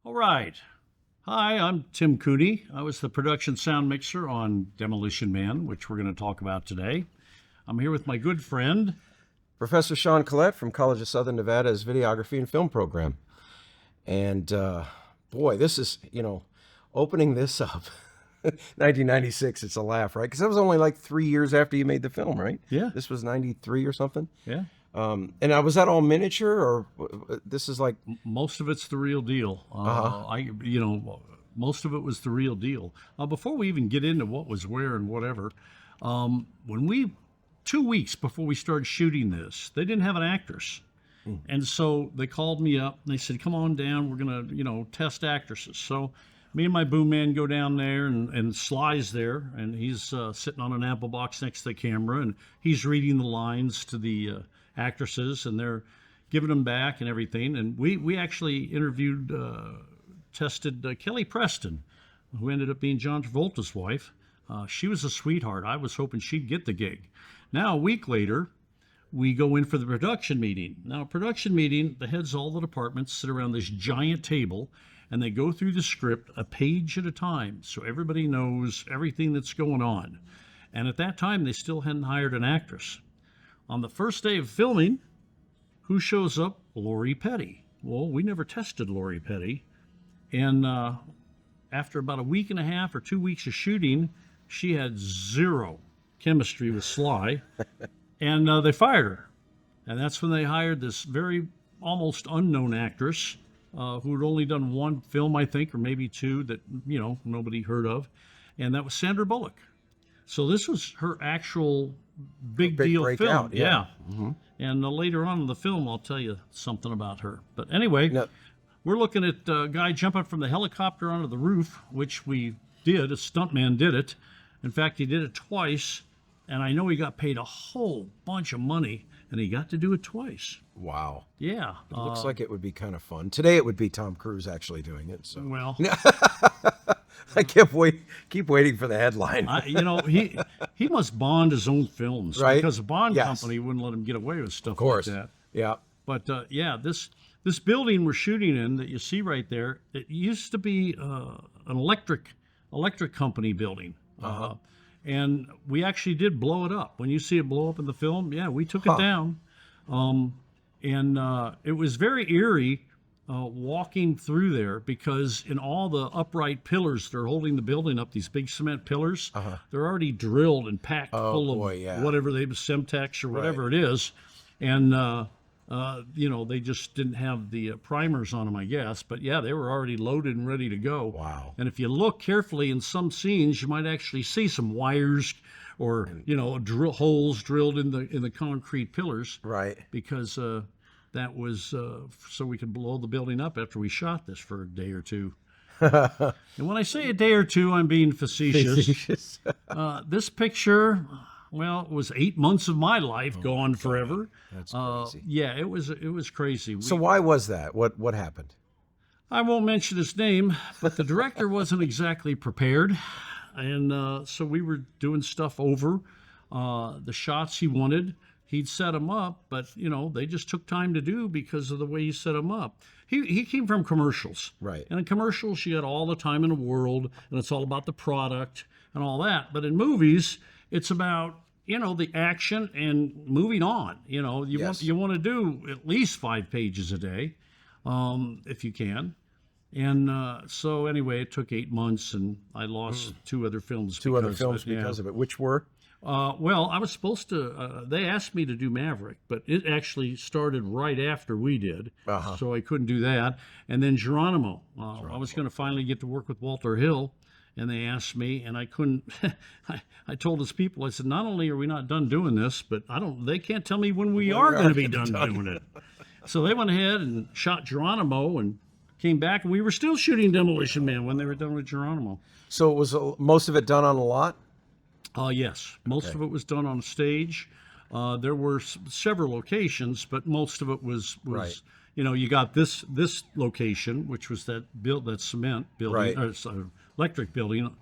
All right. Hi, I'm Tim Cooney. I was the production sound mixer on Demolition Man, which we're going to talk about today. I'm here with my good friend, Professor Sean Collette from College of Southern Nevada's Videography and Film program. And boy, this is, opening this up, 1996, it's a laugh, right? Because that was only like 3 years after you made the film, right? Yeah. This was 93 or something? Yeah. And was that all miniature, or this is like... Most of it's the real deal. Most of it was the real deal. Before we even get into what was where and whatever, 2 weeks before we started shooting this, they didn't have an actress. And so they called me up and they said, come on down, we're going to, test actresses. So me and my boom man go down there, and Sly's there, and he's sitting on an apple box next to the camera, and he's reading the lines to the actresses, and they're giving them back and everything. And we actually tested Kelly Preston, who ended up being John Travolta's wife. She was a sweetheart. I was hoping she'd get the gig. Now, a week later, we go in for the production meeting. Now, a production meeting, the heads of all the departments sit around this giant table, and they go through the script a page at a time, so everybody knows everything that's going on. And at that time, they still hadn't hired an actress. On the first day of filming, who shows up? Lori Petty. Well, we never tested Lori Petty. And after about a week and a half or 2 weeks of shooting, she had zero chemistry with Sly, and they fired her. And that's when they hired this very almost unknown actress who had only done one film, I think, or maybe two that, nobody heard of. And that was Sandra Bullock. So this was her actual big deal film. Yeah. Mm-hmm. And later on in the film, I'll tell you something about her. But anyway, we're looking at a guy jumping from the helicopter onto the roof, which we did. A stuntman did it. In fact, he did it twice. And I know he got paid a whole bunch of money, and he got to do it twice. Wow. Yeah. It looks like it would be kind of fun. Today it would be Tom Cruise actually doing it. So. Well. I keep waiting for the headline. He must bond his own films, right? Because a Bond company wouldn't let him get away with stuff like that. Yeah. But this building we're shooting in that you see right there, it used to be an electric company building. And we actually did blow it up. When you see it blow up in the film, we took it down. It was very eerie walking through there, because in all the upright pillars that are holding the building up, these big cement pillars, they're already drilled and packed full of whatever Semtex or whatever it is. And, they just didn't have the primers on them, I guess. But they were already loaded and ready to go. Wow. And if you look carefully in some scenes, you might actually see some wires or, drill holes drilled in the concrete pillars. Right. Because that was so we could blow the building up after we shot this for a day or two. And when I say a day or two, I'm being facetious. This picture... Well, it was 8 months of my life gone forever. That's crazy. It was crazy. So why was that? What happened? I won't mention his name, but the director wasn't exactly prepared, and so we were doing stuff over the shots he wanted. He'd set them up, but they just took time to do because of the way he set them up. He came from commercials, right? And in commercials, you had all the time in the world, and it's all about the product and all that. But in movies, it's about, the action and moving on. You want to do at least 5 pages a day, if you can. And so anyway, it took 8 months, and I lost 2 other films. Because of it. Which were? Well, I was supposed to, they asked me to do Maverick, but it actually started right after we did. So I couldn't do that. And then Geronimo. I was going to finally get to work with Walter Hill. And they asked me, and I couldn't. I told his people, I said, not only are we not done doing this, but they can't tell me when we are going to be done doing it. So they went ahead and shot Geronimo and came back, and we were still shooting Demolition Man when they were done with Geronimo. So it was most of it done on a lot? Yes, most of it was done on a stage. There were several locations, but most of it was right. You got this location, which was that cement building, right. Electric building.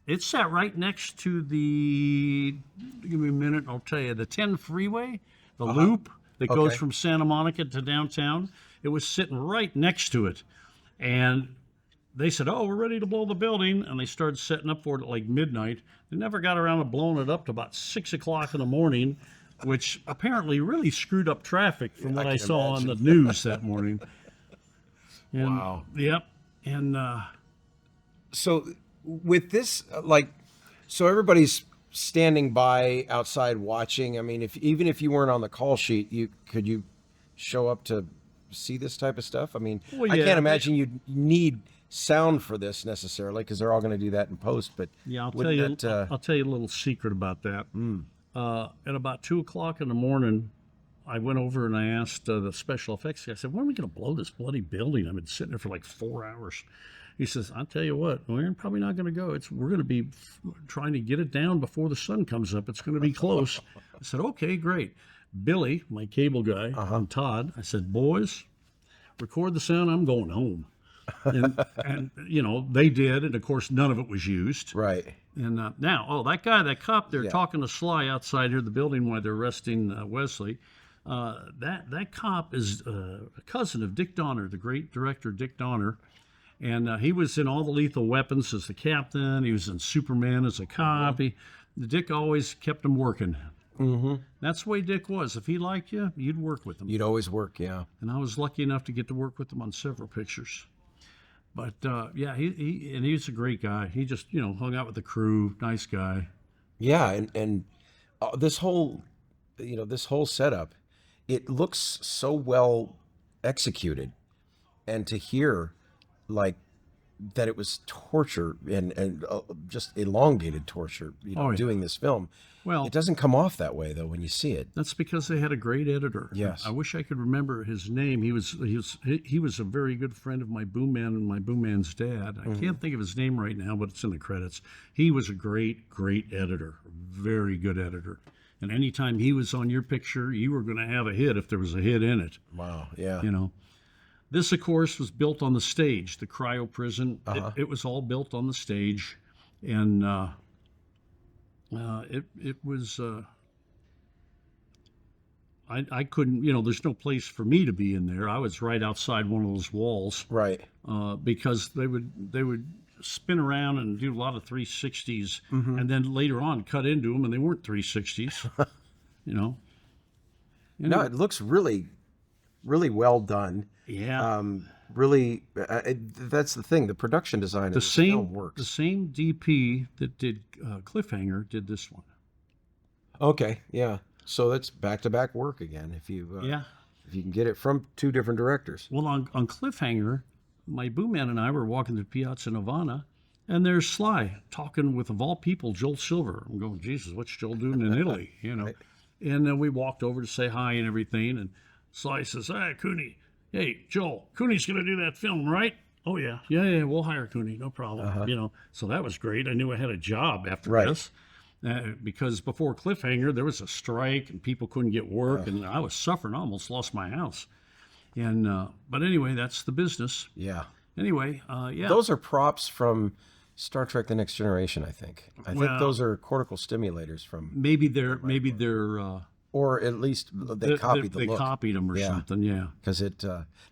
It sat right next to the, give me a minute, I'll tell you, the 10 freeway, the loop that goes from Santa Monica to downtown. It was sitting right next to it. And they said, "Oh, we're ready to blow the building," and they started setting up for it at like midnight. They never got around to blowing it up to about 6 o'clock in the morning, which apparently really screwed up traffic from what I saw on the news that morning. And, Wow. Yep. And So with this, so everybody's standing by outside watching. I mean, even if you weren't on the call sheet, could you show up to see this type of stuff? I mean, Well, I yeah, can't imagine you'd need sound for this necessarily because they're all going to do that in post. But yeah, I'll wouldn't tell you. that, I'll tell you a little secret about that. At about 2 o'clock in the morning, I went over and I asked the special effects guy. I said, "When are we going to blow this bloody building? I've been sitting there for like 4 hours." He says, "I'll tell you what, we're probably not going to go. We're going to be trying to get it down before the sun comes up. It's going to be close." I said, "Okay, great." Billy, my cable guy, and Todd, I said, "Boys, record the sound. I'm going home." And they did, and of course none of it was used. right? And now, that cop there talking to Sly outside here, the building while they're arresting Wesley. That cop is a cousin of Dick Donner, the great director Dick Donner, and he was in all the Lethal Weapons as the captain. He was in Superman as a cop. Dick always kept him working. Mm-hmm. That's the way Dick was. If he liked you, you'd work with him. You'd always work, yeah. And I was lucky enough to get to work with him on several pictures. But he's a great guy. He just hung out with the crew. Nice guy. Yeah, and this whole setup, it looks so well executed, and to hear like that it was torture and just elongated torture, doing this film. Well, It doesn't come off that way though when you see it. that's because they had a great editor. Yes. I wish I could remember his name. He was a very good friend of my boom man and my boom man's dad. I can't think of his name right now, but it's in the credits. He was a great editor, very good editor. And anytime he was on your picture, you were going to have a hit if there was a hit in it. Wow. Yeah. This, of course, was built on the stage, the cryo prison. It was all built on the stage, and it was. I couldn't, there's no place for me to be in there. I was right outside one of those walls, Right. because they would spin around and do a lot of 360s, and then later on cut into them, and they weren't 360s. No, it looks really, really well done. Yeah. Really, that's the thing. The production design of this film works. The same DP that did Cliffhanger did this one. Okay, yeah. So that's back-to-back work again. If you can get it from two different directors. Well, on Cliffhanger, my boom man and I were walking to Piazza Nirvana, and there's Sly talking with, of all people, Joel Silver. I'm going, Jesus, what's Joel doing in Italy? Right. And then we walked over to say hi and everything, and Sly says, "Hey, Cooney. Hey, Joel, Cooney's going to do that film, right?" "Oh, yeah. Yeah, we'll hire Cooney. No problem." So that was great. I knew I had a job after this. Because before Cliffhanger, there was a strike and people couldn't get work, and I was suffering. I almost lost my house. And but anyway, that's the business. Yeah. Anyway, Those are props from Star Trek: The Next Generation, I think. I think those are cortical stimulators from. Maybe they're Or at least they copied the they look. copied them or something. Yeah. Because it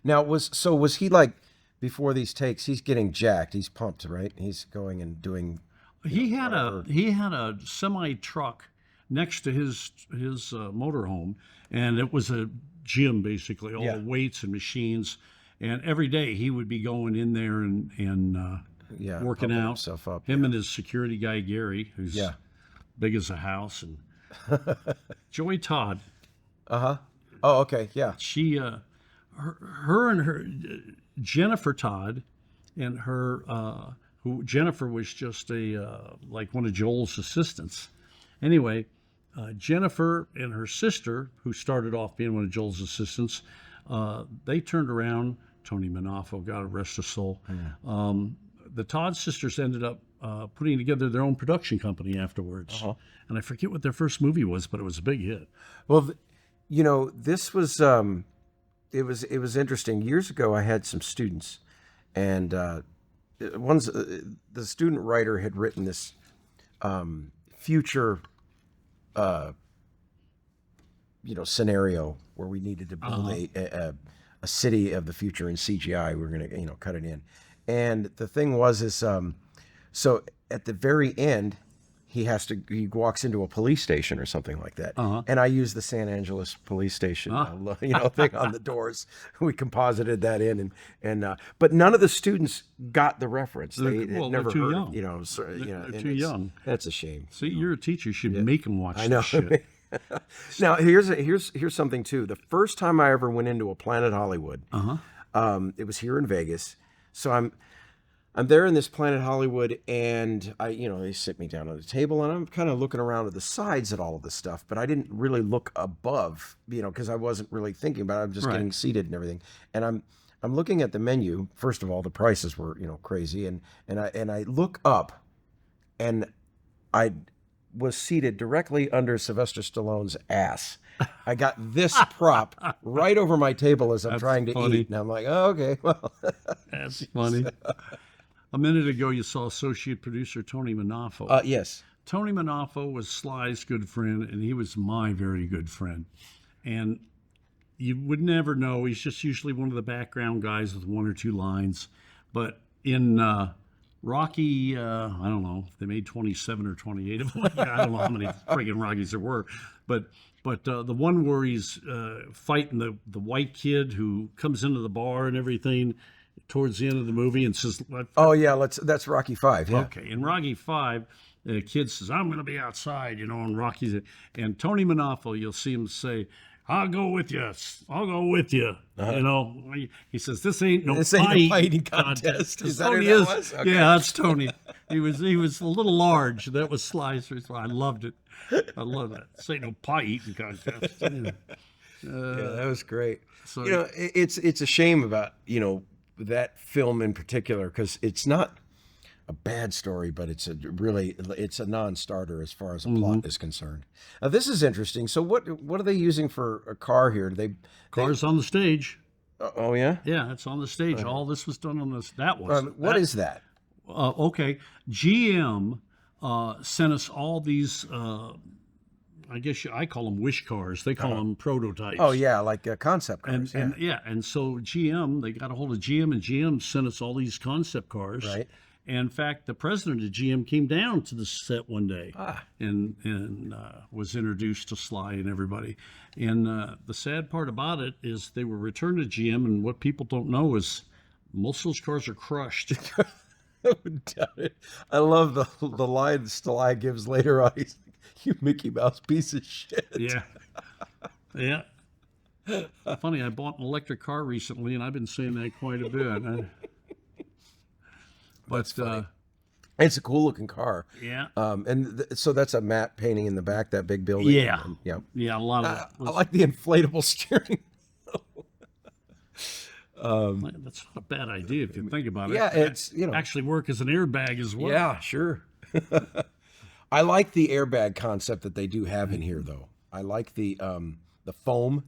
now was he like before these takes? He's getting jacked. He's pumped, right? He's going and doing. He had a semi truck next to his motorhome, and it was a gym basically, all weights and machines. And every day he would be going in there and working pumping out. himself up. Him and his security guy Gary, who's big as a house, and Joey Todd. Oh, okay, yeah. She, her and her Jennifer Todd, and her. Who Jennifer was just like one of Joel's assistants. Anyway, Jennifer and her sister, who started off being one of Joel's assistants, they turned around. Tony Manafo, God rest his soul. The Todd sisters ended up putting together their own production company afterwards, and I forget what their first movie was, but it was a big hit. Well, this was it was interesting. Years ago, I had some students, and the student writer had written this future scenario where we needed to build a city of the future in CGI. We're going to, cut it in. And the thing was, so at the very end, he walks into a police station or something like that. And I used the San Angeles police station, thing on the doors. We composited that in, but none of the students got the reference. They never too heard, young. They're too young. That's a shame. See, you're a teacher. You should make them watch I know. this shit. Now, here's something too. The first time I ever went into a Planet Hollywood, it was here in Vegas. So I'm there in this Planet Hollywood, and they sit me down at the table, and I'm kind of looking around to the sides at all of this stuff, but I didn't really look above, because I wasn't really thinking about it. I'm just getting seated and everything, and I'm looking at the menu. First of all, the prices were crazy, and I look up, and I was seated directly under Sylvester Stallone's ass. I got this prop right over my table as I'm trying to eat, and I'm like, oh, okay, well, that's funny. A minute ago, you saw associate producer Tony Manafo. Yes. Tony Manafo was Sly's good friend, and he was my very good friend. And you would never know. He's just usually one of the background guys with one or two lines. But in Rocky, I don't know, if they made 27 or 28 of them. I don't know how many friggin' Rockies there were. But the one where he's fighting the white kid who comes into the bar and everything towards the end of the movie and says, "Oh yeah, that's Rocky 5." Yeah. Okay, in Rocky 5, the kid says, "I'm going to be outside," and Rocky's, and Tony Manafo, you'll see him say, "I'll go with you. I'll go with you." He says, "This ain't no fighting contest." Is that Tony who that was? Okay. Yeah, that's Tony. He was a little large. That was Sly's. I loved it. I love that. This ain't no pie eating contest. Yeah, that was great. So it's a shame about that film in particular, because it's not a bad story, but it's a non-starter as far as a plot is concerned. Now, this is interesting. So what are they using for a car here? Cars on the stage. Oh yeah, yeah, it's on the stage. All this was done on this. That was what is that? Okay, GM sent us all these. I guess I call them wish cars. They call them prototypes. Oh yeah, like concept cars. And so GM, they got a hold of GM, and GM sent us all these concept cars. Right. And in fact, the president of GM came down to the set one day and was introduced to Sly and everybody. And the sad part about it is they were returned to GM, and what people don't know is most of those cars are crushed. I would doubt it. I love the line Sly gives later on. He's like, "You Mickey Mouse piece of shit." Yeah. Yeah. Funny, I bought an electric car recently, and I've been saying that quite a bit. But it's a cool looking car. Yeah. So that's a matte painting in the back, that big building. Yeah. Yeah. Yeah, a lot of that. I like the inflatable steering. That's not a bad idea if you think about it. Yeah, it's actually work as an airbag as well. Yeah, sure. I like the airbag concept that they do have in here, though. I like the foam.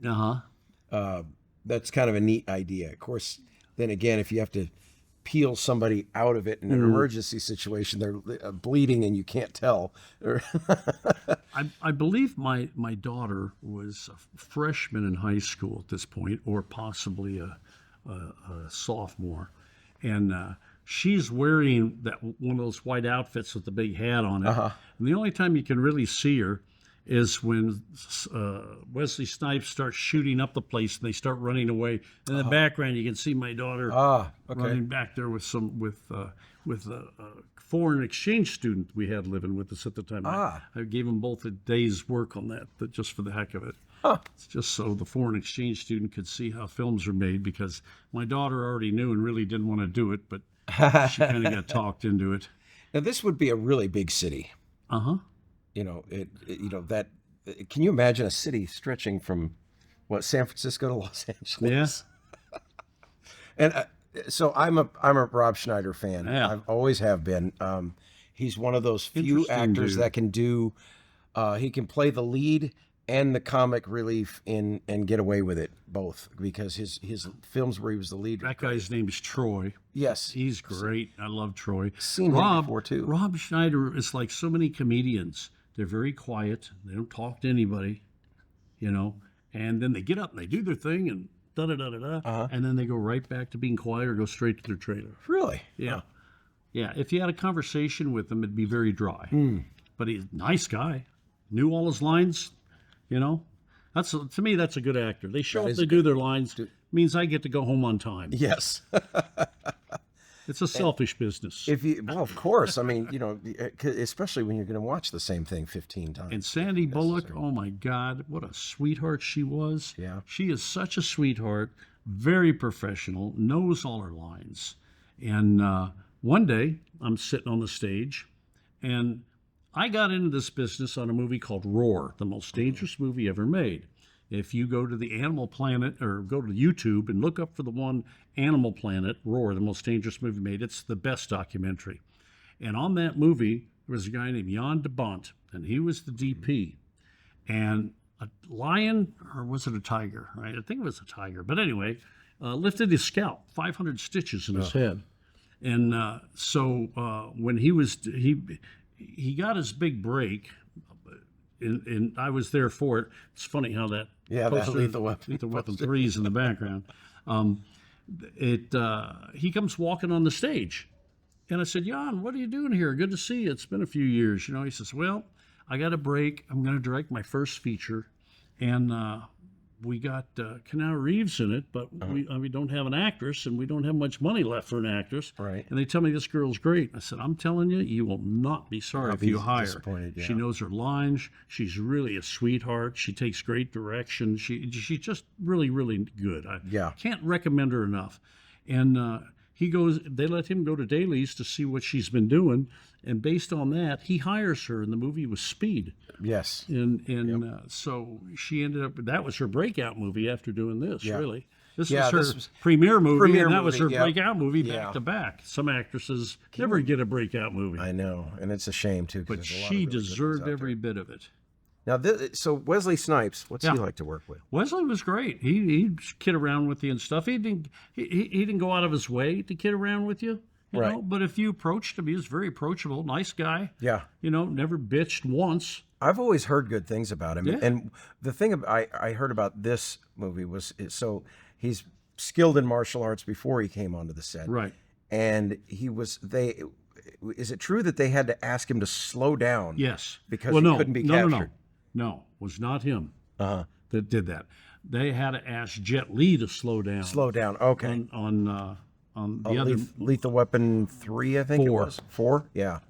That's kind of a neat idea. Of course, then again, if you have to peel somebody out of it in an emergency situation, they're bleeding and you can't tell. I believe my daughter was a freshman in high school at this point, or possibly a sophomore, and she's wearing one of those white outfits with the big hat on it. And the only time you can really see her is when Wesley Snipes starts shooting up the place and they start running away. In the background, you can see my daughter running back there with a foreign exchange student we had living with us at the time. I gave them both a day's work on that just for the heck of it. It's just so the foreign exchange student could see how films are made, because my daughter already knew and really didn't want to do it, but she kind of got talked into it. Now, this would be a really big city. That. Can you imagine a city stretching from San Francisco to Los Angeles? Yeah. And so I'm a Rob Schneider fan. Yeah. I always have been. He's one of those few actors that can do. He can play the lead and the comic relief and get away with it both, because his films where he was the lead. That guy's name is Troy. Yes. He's great. I love Troy. Seen him before too. Rob Schneider is like so many comedians. They're very quiet. They don't talk to anybody, and then they get up and they do their thing, and da da da da da, and then they go right back to being quiet or go straight to their trailer. Really? Yeah, yeah. If you had a conversation with him, it'd be very dry. But he's a nice guy, knew all his lines. You know, to me that's a good actor. They show up, they do their lines. Means I get to go home on time. Yes. It's a selfish business. Well, of course. I mean, you know, especially when you're going to watch the same thing 15 times. And Sandy Bullock, oh my God, what a sweetheart she was. Yeah. She is such a sweetheart, very professional, knows all her lines. And one day, I'm sitting on the stage, and I got into this business on a movie called Roar, the most dangerous movie ever made. If you go to the Animal Planet or go to YouTube and look up for the one Animal Planet, Roar, the most dangerous movie made, it's the best documentary. And on that movie, there was a guy named Jan de Bont, and he was the DP. And a lion, or was it a tiger? Right? I think it was a tiger. But anyway, lifted his scalp, 500 stitches in his head. And so when he got his big break, and I was there for it. It's funny how that that Lethal Weapon 3 is in the background. He comes walking on the stage, and I said, "Jan, what are you doing here? Good to see you. It's been a few years." You know, he says, "Well, I got a break. I'm going to direct my first feature, and we got Keanu Reeves in it, but we don't have an actress, and we don't have much money left for an actress." Right. And they tell me this girl's great. I said, "I'm telling you, you will not be sorry if you hire her. Yeah. She knows her lines. She's really a sweetheart. She takes great direction. She's just really, really good. I can't recommend her enough." And they let him go to dailies to see what she's been doing, and based on that, he hires her, and the movie was Speed. Yes. And so she ended up, that was her breakout movie after doing this, really. This was her premiere movie, and that was her breakout movie back to back. Some actresses never get a breakout movie. I know, and it's a shame, too. But she deserved every bit of it. Now, so Wesley Snipes, what's he like to work with? Wesley was great. He'd kid around with you and stuff. He didn't go out of his way to kid around with you. You know? But if you approached him, he was very approachable, nice guy. Yeah. You know, never bitched once. I've always heard good things about him. Yeah. And the thing I heard about this movie was, so he's skilled in martial arts before he came onto the set. Right. And is it true that they had to ask him to slow down? Yes. Because he couldn't be captured? No, it was not him that did that. They had to ask Jet Li to slow down. Slow down, okay. On the other... Lethal Weapon 3, I think 4. it was. 4? Yeah.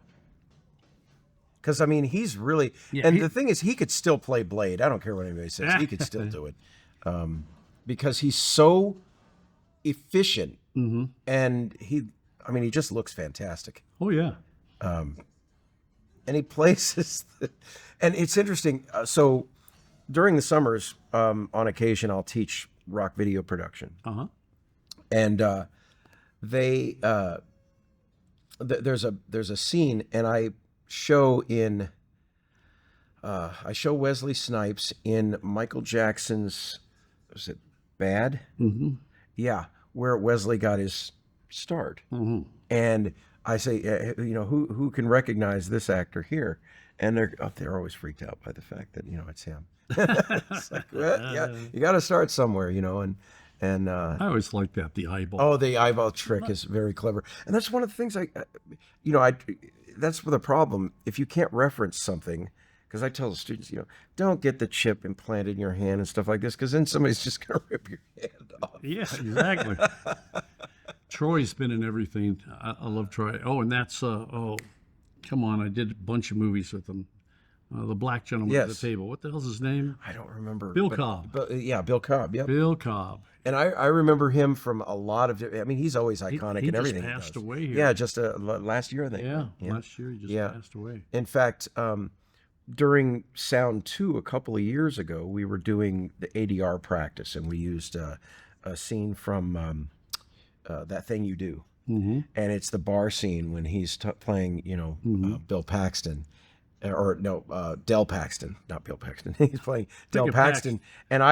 Because, I mean, he's really... and the thing is, he could still play Blade. I don't care what anybody says. He could still do it. Because he's so efficient. Mm-hmm. And he just looks fantastic. Oh, yeah. And he plays... and it's interesting. So during the summers, on occasion, I'll teach rock video production. Uh-huh. And there's a scene, and I show Wesley Snipes in Michael Jackson's, was it Bad? Mm-hmm. Yeah, where Wesley got his start. Mm-hmm. And I say, who can recognize this actor here? And they're always freaked out by the fact that it's him. It's like, well, yeah, you got to start somewhere, And I always like that, the eyeball. Oh, the eyeball trick is very clever, and that's one of the things that's the problem. If you can't reference something, because I tell the students, don't get the chip implanted in your hand and stuff like this, because then somebody's just gonna rip your hand off. Yeah, exactly. Troy's been in everything. I love Troy. Oh, and that's come on, I did a bunch of movies with him. The black gentleman at the table. What the hell's his name? I don't remember. Bill Cobb. Yeah, Bill Cobb. Yep. Bill Cobb. And I remember him from a lot of. I mean, he's always iconic in everything. He just passed away here. Yeah, just last year, I think. Yeah, last year he just passed away. In fact, during Sound 2 a couple of years ago, we were doing the ADR practice, and we used a scene from That Thing You Do. Mm-hmm. And it's the bar scene when he's playing, Bill Paxton. Or no, Del Paxton, not Bill Paxton. He's playing Del Paxton, and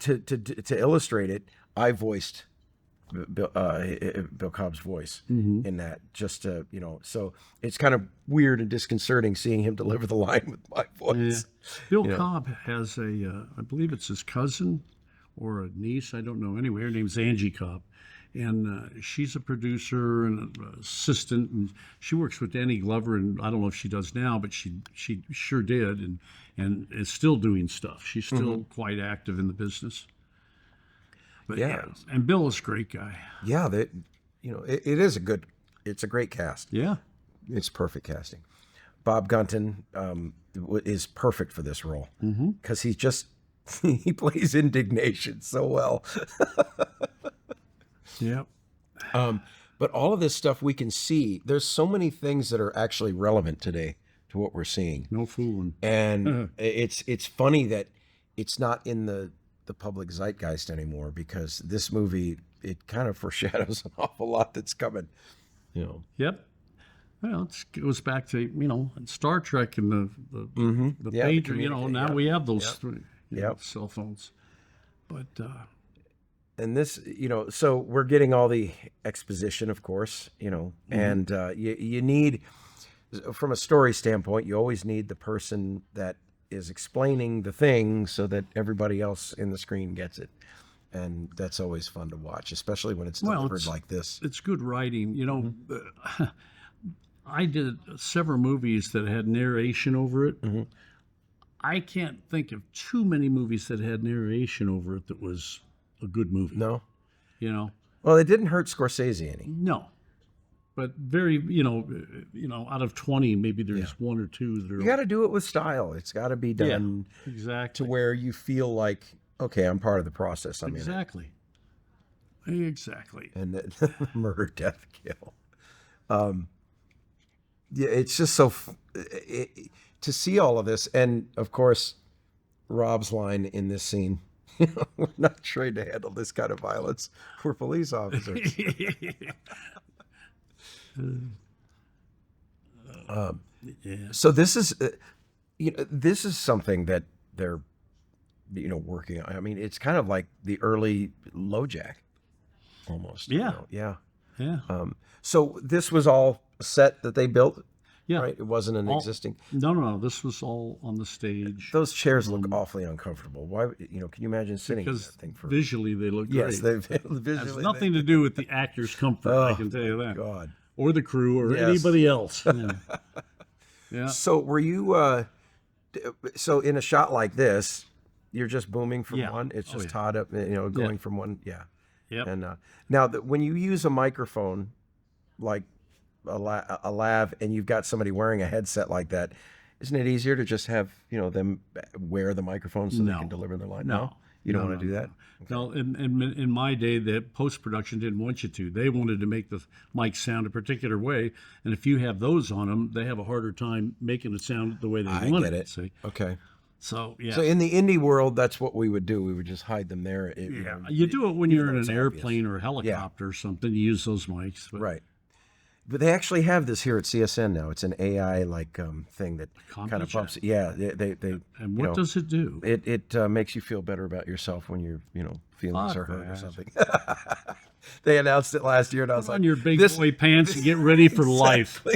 to illustrate it, I voiced Bill Cobb's voice in that. Just to, so it's kind of weird and disconcerting seeing him deliver the line with my voice. Yeah. Bill Cobb has I believe it's his cousin, or a niece, I don't know. Anyway, her name's Angie Cobb, and she's a producer and an assistant, and she works with Danny Glover, and I don't know if she does now, but she sure did, and is still doing stuff. She's still quite active in the business. But Yeah. and Bill is a great guy. Yeah, it's a great cast. Yeah. It's perfect casting. Bob Gunton is perfect for this role because he plays indignation so well. Yep. But all of this stuff we can see, there's so many things that are actually relevant today to what we're seeing. No fooling. And it's funny that it's not in the public zeitgeist anymore, because this movie, it kind of foreshadows an awful lot that's coming. Yep. Well, it goes back to, Star Trek and the Yeah, pager. Now we have those Yep. cell phones. But And this, so we're getting all the exposition, of course, and you need, from a story standpoint, you always need the person that is explaining the thing so that everybody else in the screen gets it. And that's always fun to watch, especially when it's delivered like this. It's good writing. I did several movies that had narration over it. I can't think of too many movies that had narration over it that was a good movie. No? Well, it didn't hurt Scorsese any. No. But very, out of 20, maybe there's one or two that are. You got to do it with style. It's got to be done exactly to where you feel like, okay, I'm part of the process. I'm exactly. And the murder, death, kill. It's just so to see all of this, and of course, Rob's line in this scene. We're not trained to handle this kind of violence. We're police officers. So this is, this is something that they're, working on. I mean, it's kind of like the early LoJack, almost. Yeah. Yeah. Yeah. So this was all a set that they built. Yeah. Right. It wasn't an existing. No. This was all on the stage. Those chairs look awfully uncomfortable. Why? Can you imagine sitting in that thing for? Visually they look Yes, great. visually. It has nothing to do with the actor's comfort. I can tell you that. God. Or the crew, or anybody else. Yeah. So were you? So in a shot like this, you're just booming from one. It's just tied up. Going from one. Yeah. Yep. And now when you use a microphone, like a lav, and you've got somebody wearing a headset like that, isn't it easier to just have them wear the microphone so they can deliver their line? No, you don't want to do that. Okay. No, in my day, the post-production didn't want you to. They wanted to make the mic sound a particular way, and if you have those on them, they have a harder time making it sound the way they want it. See? Okay. So So in the indie world, that's what we would do. We would just hide them there. You do it when you're in an airplane or a helicopter or something. You use those mics. But right. But they actually have this here at CSN now. It's an AI thing that kind of bumps. Yeah, they. And what does it do? It makes you feel better about yourself when your feelings are hurt or something. They announced it last year, and I was Put like, on your big boy pants and get ready for life.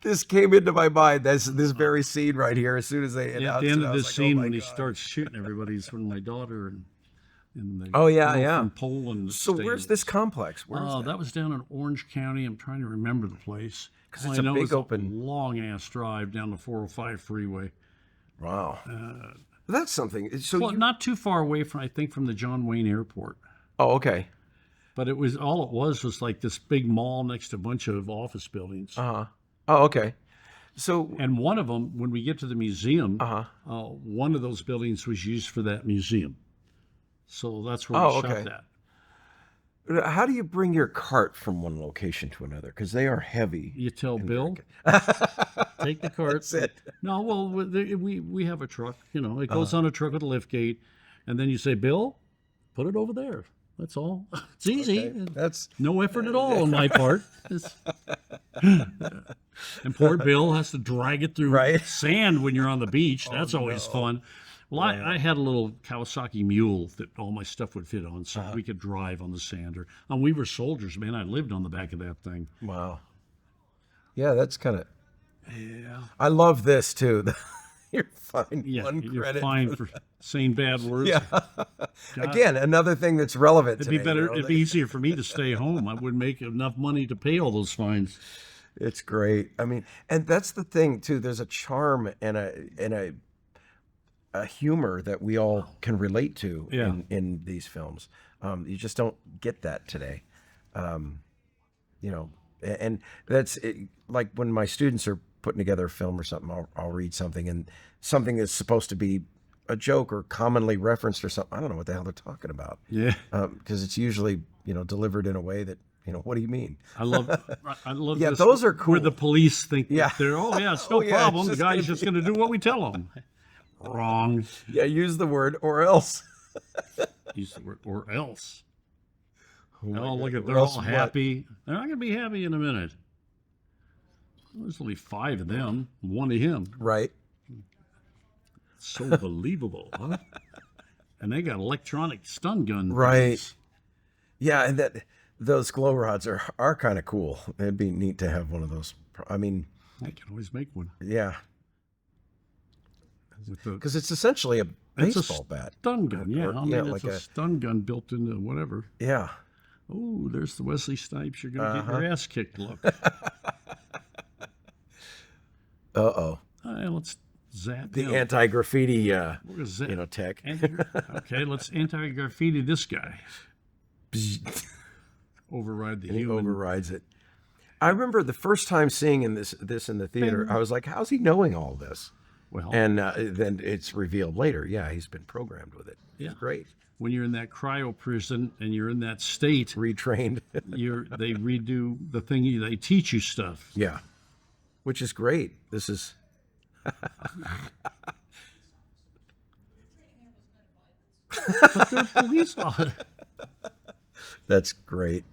This came into my mind. This very scene right here. As soon as they announced at the end it, of I was this like, scene, oh my when he God. starts shooting everybody, it's when my daughter and the yeah. from Poland. So where's this complex? Where is that was down in Orange County. I'm trying to remember the place. Because it's a big open, long-ass drive down the 405 freeway. Wow. That's something. So not too far away from the John Wayne Airport. Oh, okay. But it was like this big mall next to a bunch of office buildings. Oh, okay. So, and one of them, when we get to the museum, one of those buildings was used for that museum. So that's where we shot that. How do you bring your cart from one location to another? Because they are heavy. You tell Bill, take the cart. That's it. No, well, we have a truck. It goes on a truck with a lift gate, and then you say, Bill, put it over there. That's all. It's easy. Okay. That's no effort at all on my part. And poor Bill has to drag it through sand when you're on the beach. That's always fun. Well, I had a little Kawasaki mule that all my stuff would fit on, so we could drive on the sand. We were soldiers, man. I lived on the back of that thing. Wow. Yeah, that's kind of. Yeah. I love this too. You're fined Yeah, one you're credit. fined for saying bad words. Yeah. Again, another thing that's relevant It'd be today, better. you know, It'd be easier for me to stay home. I wouldn't make enough money to pay all those fines. It's great. I mean, and that's the thing too. There's a charm and a humor that we all can relate to Yeah. in these films. You just don't get that today. You know, and that's it, like when my students are putting together a film or something, I'll read something and something that's supposed to be a joke or commonly referenced or something. I don't know what the hell they're talking about. Yeah. Because it's usually, you know, delivered in a way that, you know, what do you mean? I love Yeah, this, those are cool. where the police think Yeah. that they're, oh yeah, it's no Oh, yeah, problem. it's The just guy's gonna just going to do what we tell him. Wrong. Yeah, use the word or else. Use the word or else. Oh, Oh, look at, or they're else all what? happy. They're not going to be happy in a minute. There's only 5 of them, 1 of him. Right. So believable, huh? And they got electronic stun gun. Right. things. Yeah, and those glow rods are kind of cool. It'd be neat to have one of those. I mean, I can always make one. yeah, With the, because it's essentially a it's a baseball bat. stun gun, yeah. Or- I mean, yeah, it's like a a- stun gun built into whatever. Yeah. Oh, there's the Wesley Snipes. You're going to get your ass kicked look. Uh-oh. Let's zap The him. anti-graffiti, We're gonna zap. you know, tech. Okay, let's anti-graffiti this guy. Override the And he human. overrides it. I remember the first time seeing this in the theater, I was like, how's he knowing all this? Well, And then it's revealed later, yeah, he's been programmed with it. Yeah. It's great. when you're in that cryo prison and you're in that state, Retrained. they redo the thing. They teach you stuff. Yeah. Which is great. This is But they're police officers. that's great.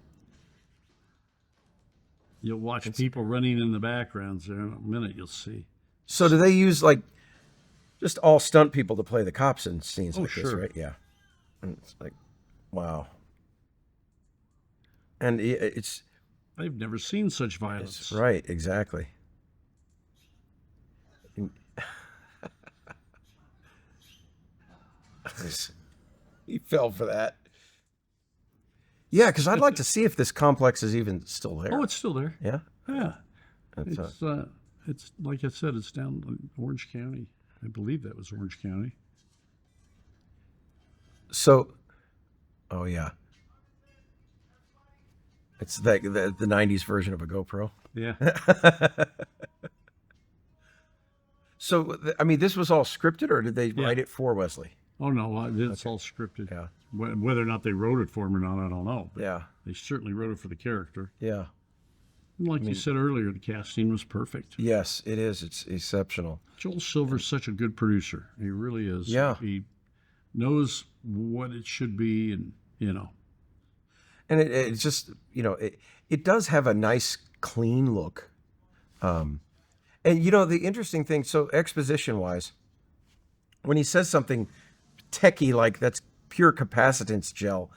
You'll watch people running in the backgrounds there in a minute. You'll see. So do they use like just all stunt people to play the cops in scenes like this, sure. right? Yeah. And it's like, wow. And it's I've never seen such violence. right, exactly. He fell for that. Yeah, because I'd like to see if this complex is even still there. Oh, it's still there. Yeah. Yeah. That's, It's like I said, it's down in Orange County. I believe that was Orange County. So, oh yeah, it's the 90s version of a GoPro. Yeah. So, I mean, this was all scripted, or did they write it for Wesley? Oh no, it's all scripted. Yeah. Whether or not they wrote it for him or not, I don't know. But Yeah, they certainly wrote it for the character. yeah. And like you said earlier, the casting was perfect. Yes, it is. It's exceptional. Joel Silver's such a good producer. He really is. Yeah. He knows what it should be, and And it just, it does have a nice, clean look. And, the interesting thing, so exposition-wise, when he says something techie like that's pure capacitance gel,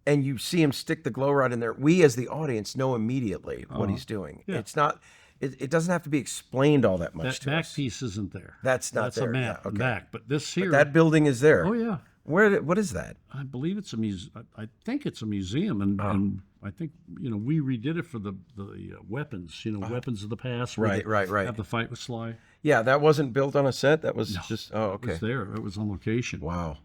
and you see him stick the glow rod in there, we as the audience know immediately what he's doing. Yeah. It's not, it doesn't have to be explained all that much that to back us. piece isn't there. That's not That's there. a map Yeah, okay. back. But this here, That building is there. oh yeah, What is that? I believe it's a museum. I think it's a museum, and I think we redid it for the weapons. Weapons of the past. where Right, they right. Have the fight with Sly. Yeah, that wasn't built on a set. That was just, oh, It okay. was there. It was on location. Wow.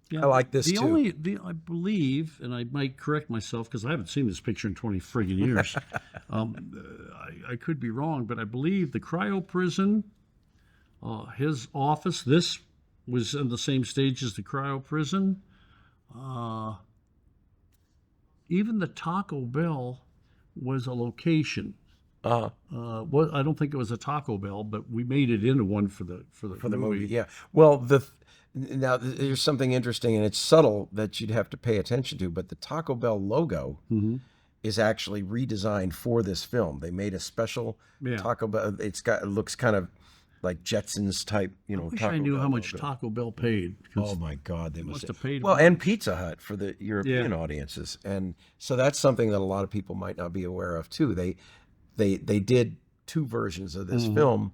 Yeah, I like this, too. I believe, and I might correct myself because I haven't seen this picture in 20 friggin' years. I could be wrong, but I believe the cryo prison, his office, this was in the same stage as the cryo prison. Even the Taco Bell was a location. I don't think it was a Taco Bell, but we made it into one for the movie. Yeah. Well, now there's something interesting, and it's subtle that you'd have to pay attention to. But the Taco Bell logo is actually redesigned for this film. They made a special Taco Bell. It looks kind of like Jetsons type. I wish Taco I knew Bell how much logo. Well, Taco Bell paid. 'cause Oh my God, they must have paid. well, and Pizza Hut for the European audiences, and so that's something that a lot of people might not be aware of too. They did two versions of this film.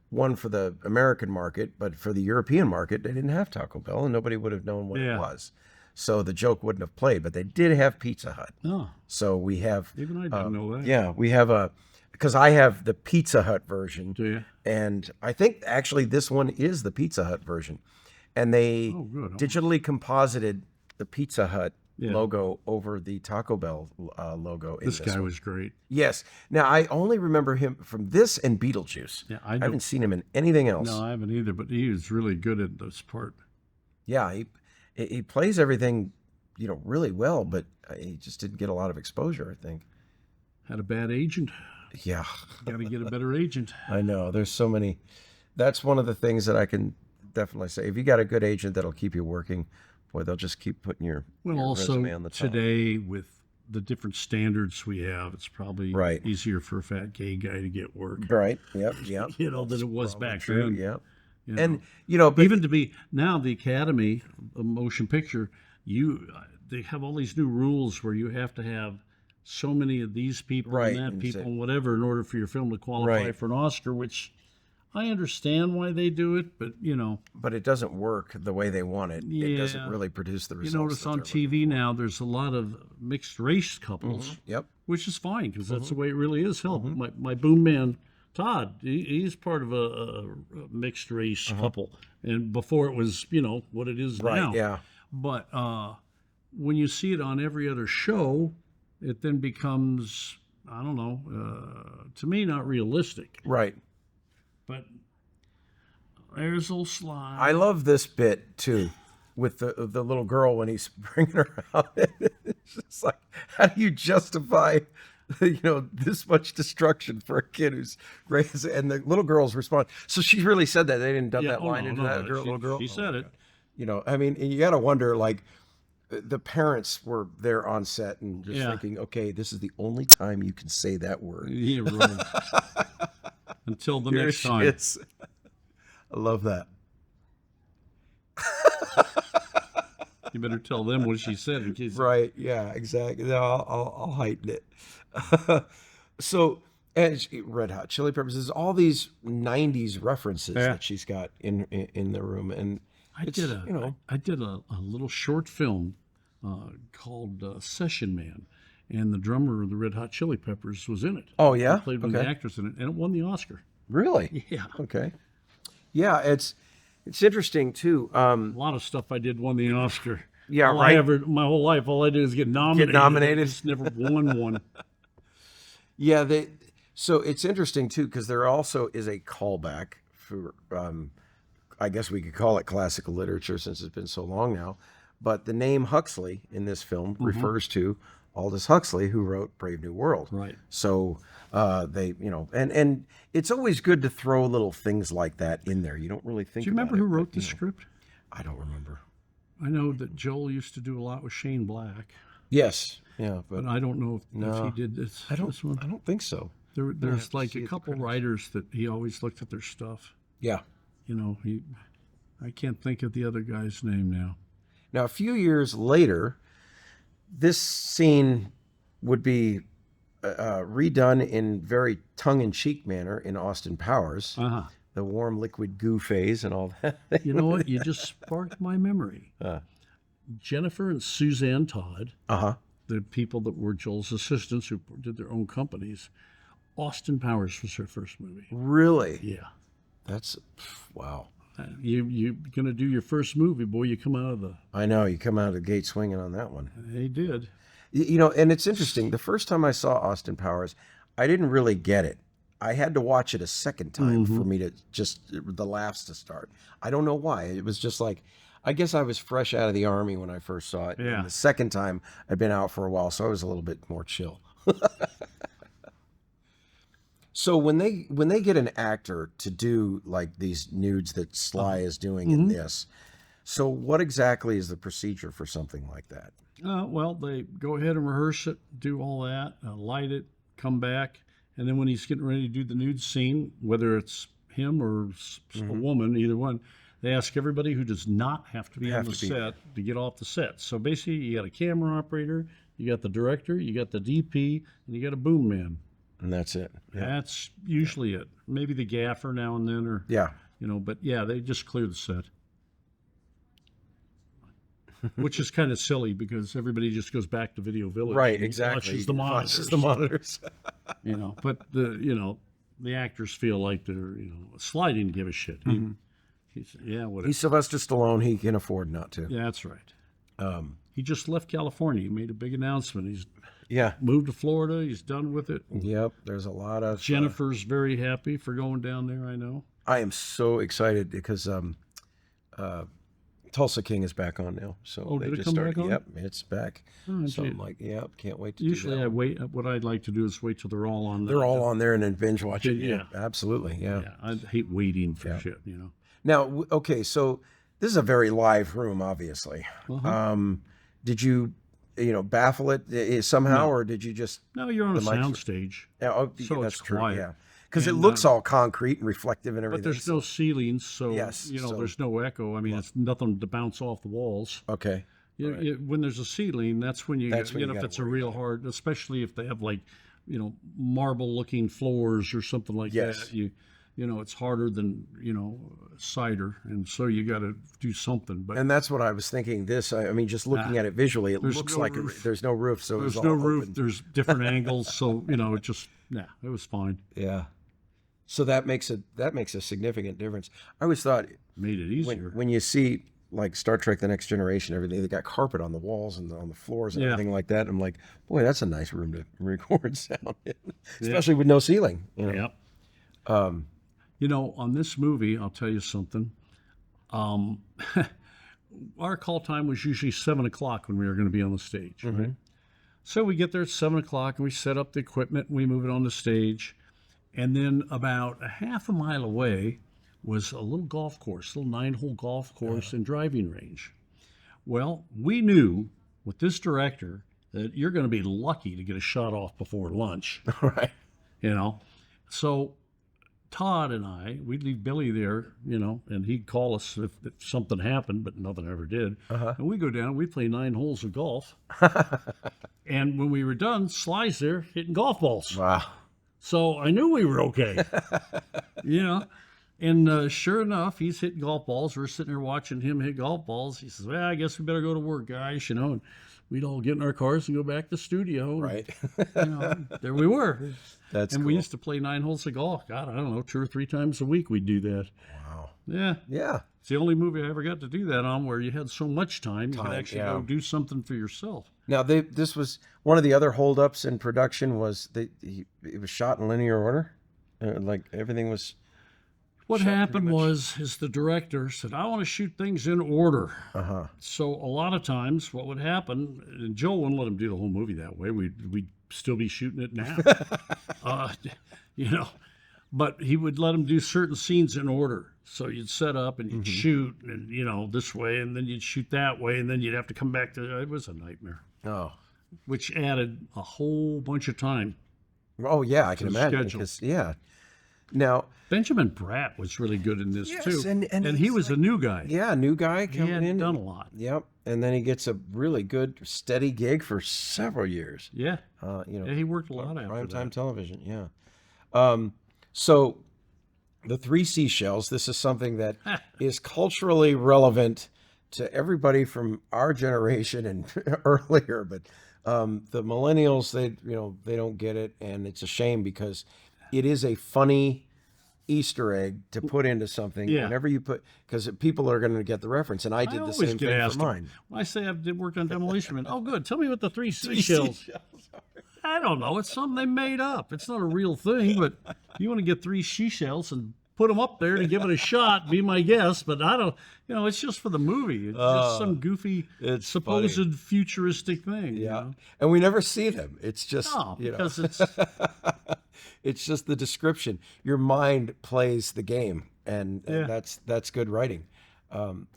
one for the American market, but for the European market, they didn't have Taco Bell, and nobody would have known what it Yeah. was. So the joke wouldn't have played, but they did have Pizza Hut. Oh, So we have, even I didn't know that. yeah, we have because I have the Pizza Hut version, Do you? and I think actually this one is the Pizza Hut version. And they Oh, good. digitally composited the Pizza Hut Yeah. logo over the Taco Bell logo. In This guy one. was great. Yes. Now I only remember him from this and Beetlejuice. Yeah, I haven't seen him in anything else. No, I haven't either, but he was really good at this part. Yeah, he plays everything, really well, but he just didn't get a lot of exposure, I think. Had a bad agent. Yeah, Got to get a better agent. I know. There's so many. That's one of the things that I can definitely say. If you got a good agent that'll keep you working, boy, they'll just keep putting your, Well, your also resume on the top. today with the different standards we have, it's probably Right. easier for a fat gay guy to get work. Right. Yep. Yep. Than it was back True. then. Yep. you know. And but Even to be now the Academy of Motion Picture, they have all these new rules where you have to have so many of these people Right, and that and people say- and whatever in order for your film to qualify Right. for an Oscar, which I understand why they do it, but but it doesn't work the way they want it. It doesn't Yeah. really produce the you results. notice that on they're TV now there's a lot of mixed race couples, looking for. Yep. which is fine because that's the Mm-hmm. way it really is. Hell, my boom man Todd, he's part of a mixed race couple, and before it was what it is Uh-huh. Right. now. Yeah. But when you see it on every other show, it then becomes, I don't know, to me, not realistic. Right. But there's old Sly. I love this bit too, with the little girl when he's bringing her out. It's just like, how do you justify, this much destruction for a kid who's raised? And the little girl's response. So she really said that. They didn't dub that line into that little girl. She said my it. God. I mean, you got to wonder, like, the parents were there on set and just Yeah. thinking, okay, this is the only time you can say that word. Yeah, right. Until the Here next she time. is. I love that. You better tell them what she said in case. Right. Yeah, exactly. No, I'll heighten it. So, and Red Hot Chili Peppers, there's all these 90s references Yeah. that she's got in the room. And I it's, did a little short film called Session Man, and the drummer of the Red Hot Chili Peppers was in it. Oh, yeah? He played one of the Okay. actors in it, and it won the Oscar. Really? Yeah. Okay. Yeah, it's interesting too. A lot of stuff I did won the Oscar. Yeah, all right. my whole life, all I did is get nominated. nominated. I just never won one. Yeah, so it's interesting too because there also is a callback for I guess we could call it classical literature since it's been so long now, but the name Huxley in this film refers to Aldous Huxley, who wrote Brave New World. Right. So they, and it's always good to throw little things like that in there. You don't really think. Do you remember about who it, wrote but, the script? I don't remember. I know that Joel used to do a lot with Shane Black, Yes. Yeah, but but I don't know if No. he did this. I This one. don't think so. There's have to like see a at the couple credits. writers that he always looked at their stuff. Yeah. I can't think of the other guy's name now. Now, a few years later, this scene would be redone in very tongue-in-cheek manner in Austin Powers, Uh-huh. the warm liquid goo phase and all that. You know what? You just sparked my memory. Uh. Jennifer and Suzanne Todd, Uh-huh. the people that were Joel's assistants who did their own companies, Austin Powers was her first movie. Really? Yeah. That's, wow. You're going to do your first movie, boy. You come out of the... I know, you come out of the gate swinging on that one. They did. And it's interesting. The first time I saw Austin Powers, I didn't really get it. I had to watch it a second time for me to the laughs to start. I don't know why. It was just like, I guess I was fresh out of the Army when I first saw it. Yeah. And the second time, I'd been out for a while, so I was a little bit more chill. So when they get an actor to do like these nudes that Sly is doing in this, so what exactly is the procedure for something like that? Well, they go ahead and rehearse it, do all that, light it, come back, and then when he's getting ready to do the nude scene, whether it's him or a woman, either one, they ask everybody who does not have to be on the set to get off the set. So basically, you got a camera operator, you got the director, you got the DP, and you got a boom man. and that's it. Yeah. That's usually it. Maybe the gaffer now and then, or Yeah. but yeah, they just clear the set. Which is kind of silly because everybody just goes back to Video Village. Right, and exactly. Watches the monitors. Watches the monitors. But the actors feel like they're sliding to give a shit. Whatever. He's Sylvester Stallone. He can afford not to. Yeah, that's right. He just left California. He made a big announcement. He's Yeah. moved to Florida. He's done with it. Yep. There's a lot of Jennifer's very happy for going down there. I know. I am so excited because Tulsa King is back on now. So they did it just come started. back on? Yep, it's back. Oh, So gee. I'm like, yep, can't wait to Usually do that. I wait. What I'd like to do is wait till they're all on. They're all on there and then binge watch it. Yeah. Absolutely. Yeah. Yeah, I hate waiting for shit. Now, okay, so this is a very live room, obviously. Did you, baffle it somehow, or did you just? No, you're on a mic- soundstage. Yeah, So that's it's true. quiet. Yeah, because it And, looks all concrete and reflective and everything. But there's no ceilings, so Yes, so- there's no echo. I mean, it's nothing to bounce off the walls. Okay. When there's a ceiling, that's when That's when you if gotta it's a worry real hard, especially if they have like, marble-looking floors or something like Yes. that. It's harder than cider, and so you got to do something. But And that's what I was thinking. I mean, just looking at it visually, it There's looks no like roof. there's no roof, so there's it's no all roof. open. There's different angles, so it was fine. Yeah. So that makes a significant difference. I always thought Made it easier. when you see like Star Trek: The Next Generation, everything, they got carpet on the walls and on the floors and Yeah. everything like that. I'm like, boy, that's a nice room to record sound in, especially with no ceiling. Yep. On this movie, I'll tell you something. Our call time was usually 7:00 when we were going to be on the stage. Right? So we get there at 7:00 and we set up the equipment and we move it on the stage. And then about a half a mile away was a little golf course, a little 9-hole golf course and driving range. Well, we knew with this director that you're going to be lucky to get a shot off before lunch. Right. So Todd and I, we'd leave Billy there, and he'd call us if something happened, but nothing ever did. And we go down, we play 9 holes of golf. And when we were done, Sly's there hitting golf balls. Wow. So I knew we were okay. And sure enough, he's hitting golf balls. We're sitting there watching him hit golf balls. He says, well, I guess we better go to work, guys, and we'd all get in our cars and go back to the studio. Right. There we were. That's And cool. we used to play 9 holes of golf. God, I don't know, 2 or 3 times a week we'd do that. Wow. Yeah. Yeah. It's the only movie I ever got to do that on where you had so much time you could actually yeah. go do something for yourself. Now, this was one of the other holdups in production was it was shot in linear order, like everything was. What Shot happened pretty much. was the director said, I want to shoot things in order. Uh-huh. So a lot of times what would happen, and Joe wouldn't let him do the whole movie that way. We'd still be shooting it now. But he would let him do certain scenes in order. So you'd set up and you'd shoot and, this way, and then you'd shoot that way, and then you'd have to come back to, it was a nightmare, Oh. which added a whole bunch of time. Oh yeah, I can the imagine. schedule. Because, yeah. Now, Benjamin Bratt was really good in this Yes, too. and he he's was a new guy. yeah, new guy He coming hadn't in. done a lot. Yep. And then he gets a really good, steady gig for several years. Yeah. Yeah, He worked a lot after primetime that. television. Yeah. So the 3 seashells. This is something that is culturally relevant to everybody from our generation and earlier. But the millennials, they don't get it, and it's a shame because it is a funny Easter egg to put into something. Yeah. Whenever you put, because people are going to get the reference, and I did the always same get thing asked for mine. When I say worked on Demolition Man, oh, good. Tell me what the 3 seashells. I don't know. It's something they made up. It's not a real thing, but you want to get 3 seashells and put them up there to give it a shot, be my guest. But I don't, it's just for the movie. It's just some goofy, it's supposed futuristic thing. Yeah, and we never see them. It's just No, because it's, it's just the description. Your mind plays the game, and Yeah. that's good writing.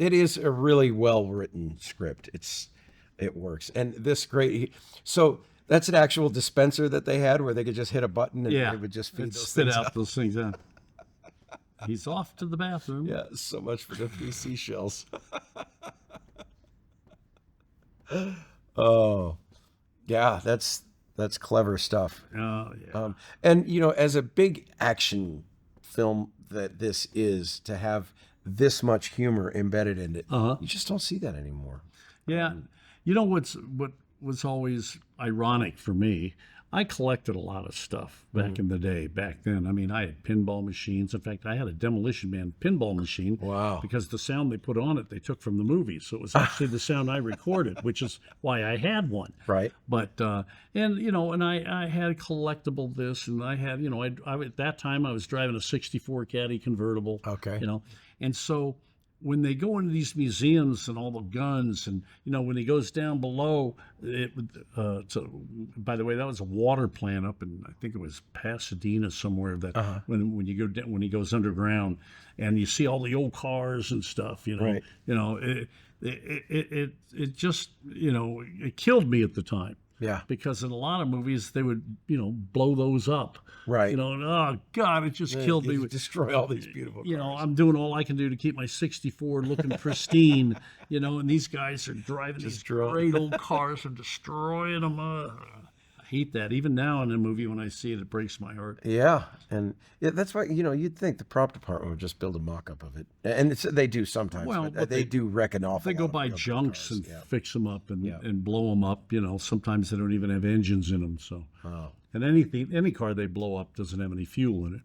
It is a really well written script. It works, and this great. So that's an actual dispenser that they had where they could just hit a button and yeah. it would just feed It'd those spit things out those things out. He's off to the bathroom. Yeah, so much for the 3 seashells. Oh, yeah, that's That's clever stuff. Yeah. And you know, as a big action film that this is, to have this much humor embedded in it, you just don't see that anymore. Yeah. You know what was always ironic for me? I collected a lot of stuff back in the day, back then. I mean, I had pinball machines. In fact, I had a Demolition Man pinball machine. Wow. Because the sound they put on it, they took from the movie. So it was actually the sound I recorded, which is why I had one. Right. But, and, you know, and I had collectible this, and I had, you know, I at that time I was driving a 64 Caddy convertible. Okay. You know, and so when they go into these museums and all the guns, and you know, when he goes down below, by the way, that was a water plant up in, I think it was Pasadena somewhere. That when you go down, when he goes underground, and you see all the old cars and stuff, you know, Right. you know, it just, you know, it killed me at the time. Yeah. Because in a lot of movies they would, you know, blow those up. Right. You know, and, oh God, it just killed me. You destroy all these beautiful You cars. know, I'm doing all I can do to keep my 64 looking pristine, you know, and these guys are driving these drunk. great old cars and destroying them. I hate that. Even now in a movie, when I see it, it breaks my heart. Yeah, and that's why, you know, you'd think the prop department would just build a mock-up of it, and they do sometimes. Well, but they do wreck an awful They go lot of by real good junks cars. and Yeah. fix them up and blow them up. You know, sometimes they don't even have engines in them. So, and any car they blow up doesn't have any fuel in it.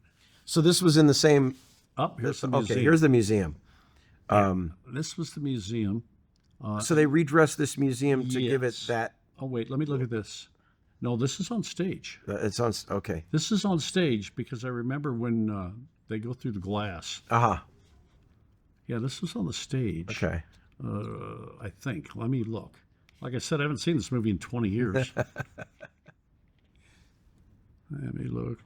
So this was in the same. Here's the museum. Okay, here's the museum. This was the museum. So they redressed this museum to give it Yes. that. Oh wait, let me look at this. No, this is on stage. It's on. Okay. This is on stage because I remember when they go through the glass. Yeah, this was on the stage. Okay. I think. Let me look. Like I said, I haven't seen this movie in 20 years. Let me look.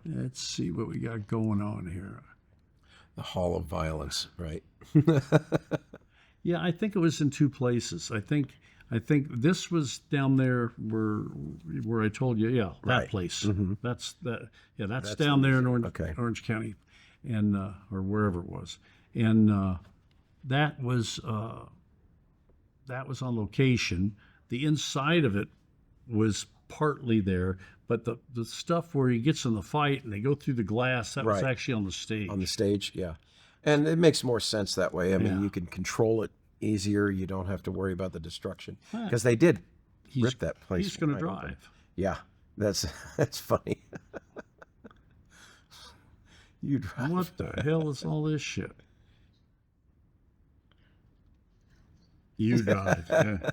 Let's see what we got going on here. The Hall of Violence, right? Yeah, I think it was in two places. I think this was down there where I told you. Yeah, that Right. place. That's that. Yeah, that's the down there in Okay. Orange County, and or wherever it was, and that was on location. The inside of it was partly there, but the stuff where he gets in the fight and they go through the glass, that was Right. actually on the stage. On the stage, yeah. And it makes more sense that way. I mean, Yeah. you can control it easier. You don't have to worry about the destruction Right. because they did He's- rip that place. He's going to wide open. drive. Yeah, that's funny. You drive. What the hell is all this shit? You drive. Yeah.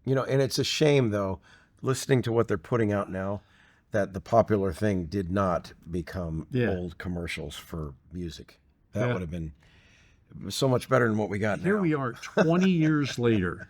You know, and it's a shame though, listening to what they're putting out now, that the popular thing did not become Yeah. old commercials for music. That Yeah. would have been so much better than what we got Here now. we are 20 years later,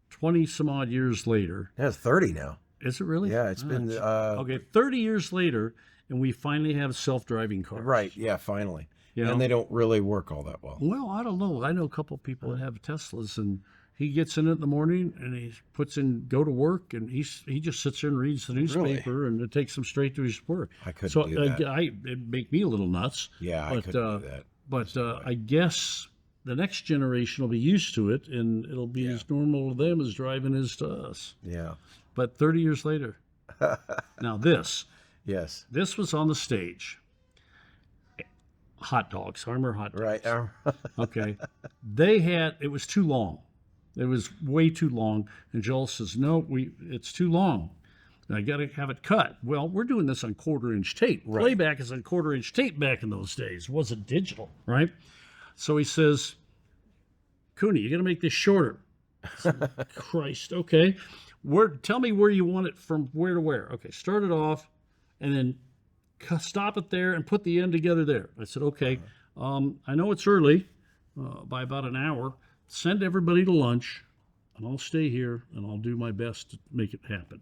20 some odd years later. Yeah, it's 30 now. Is it really? Yeah, it's been okay, 30 years later, and we finally have self-driving cars. right. Yeah, finally. You know? And they don't really work all that well. Well, I don't know. I know a couple of people that have Teslas, and he gets in it in the morning and he puts in go to work, and he just sits there and reads the newspaper, and it takes him straight to his work. I couldn't so do that. It'd make me a little nuts. Yeah, I but, couldn't do that. But I guess the next generation will be used to it, and it'll be as normal to them as driving is to us. Yeah. But 30 years later, now this Yes. was on the stage. Hot dogs, Armor hot dogs. Right. Okay. It was too long. It was way too long. And Joel says, no, it's too long. I got to have it cut. Well, we're doing this on 1/4-inch tape. Right. Playback is on 1/4-inch tape back in those days. It wasn't digital, right? So he says, Cooney, you got to make this shorter. I said, Christ, okay. Tell me where you want it from where to where. Okay, start it off and then stop it there and put the end together there. I said, okay, I know it's early by about an hour. Send everybody to lunch, and I'll stay here, and I'll do my best to make it happen.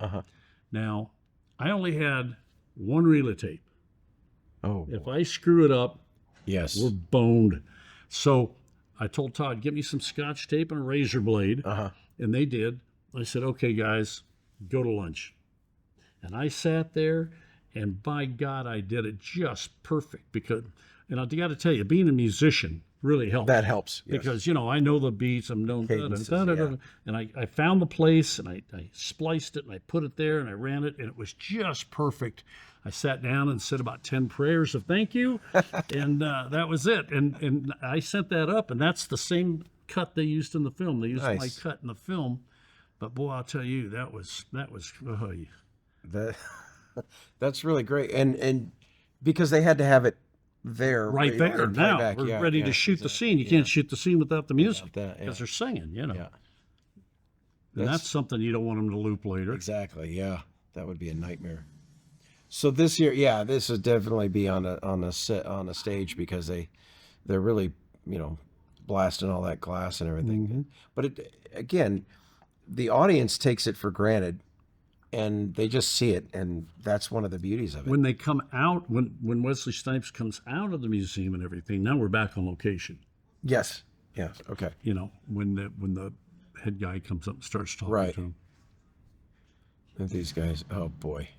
Now, I only had one reel of tape. Oh. If I screw it up, Yes. we're boned. So I told Todd, get me some Scotch tape and a razor blade, and they did. I said, okay, guys, go to lunch. And I sat there, and by God, I did it just perfect. And I got to tell you, being a musician, really helps. That helps. Yes. Because, I know the beats, I'm known, Cadences, and I found the place, and I spliced it, and I put it there, and I ran it, and it was just perfect. I sat down and said about 10 prayers of thank you, and that was it. And I sent that up, and that's the same cut they used in the film. They used my Nice. cut in the film, but boy, I'll tell you, that was That that's really great, and because they had to have it there right there. in Now playback. we're ready to shoot the scene. You can't shoot the scene without the music because they're singing, Yeah, And that's something you don't want them to loop later. exactly. Yeah, that would be a nightmare. So this year, yeah, this would definitely be on a stage because they're really blasting all that glass and everything. But again, the audience takes it for granted, and they just see it, and that's one of the beauties of it. When they come out, when Wesley Snipes comes out of the museum and everything, now we're back on location. Yes. Okay. When the head guy comes up and starts talking Right. to him. And these guys, oh boy.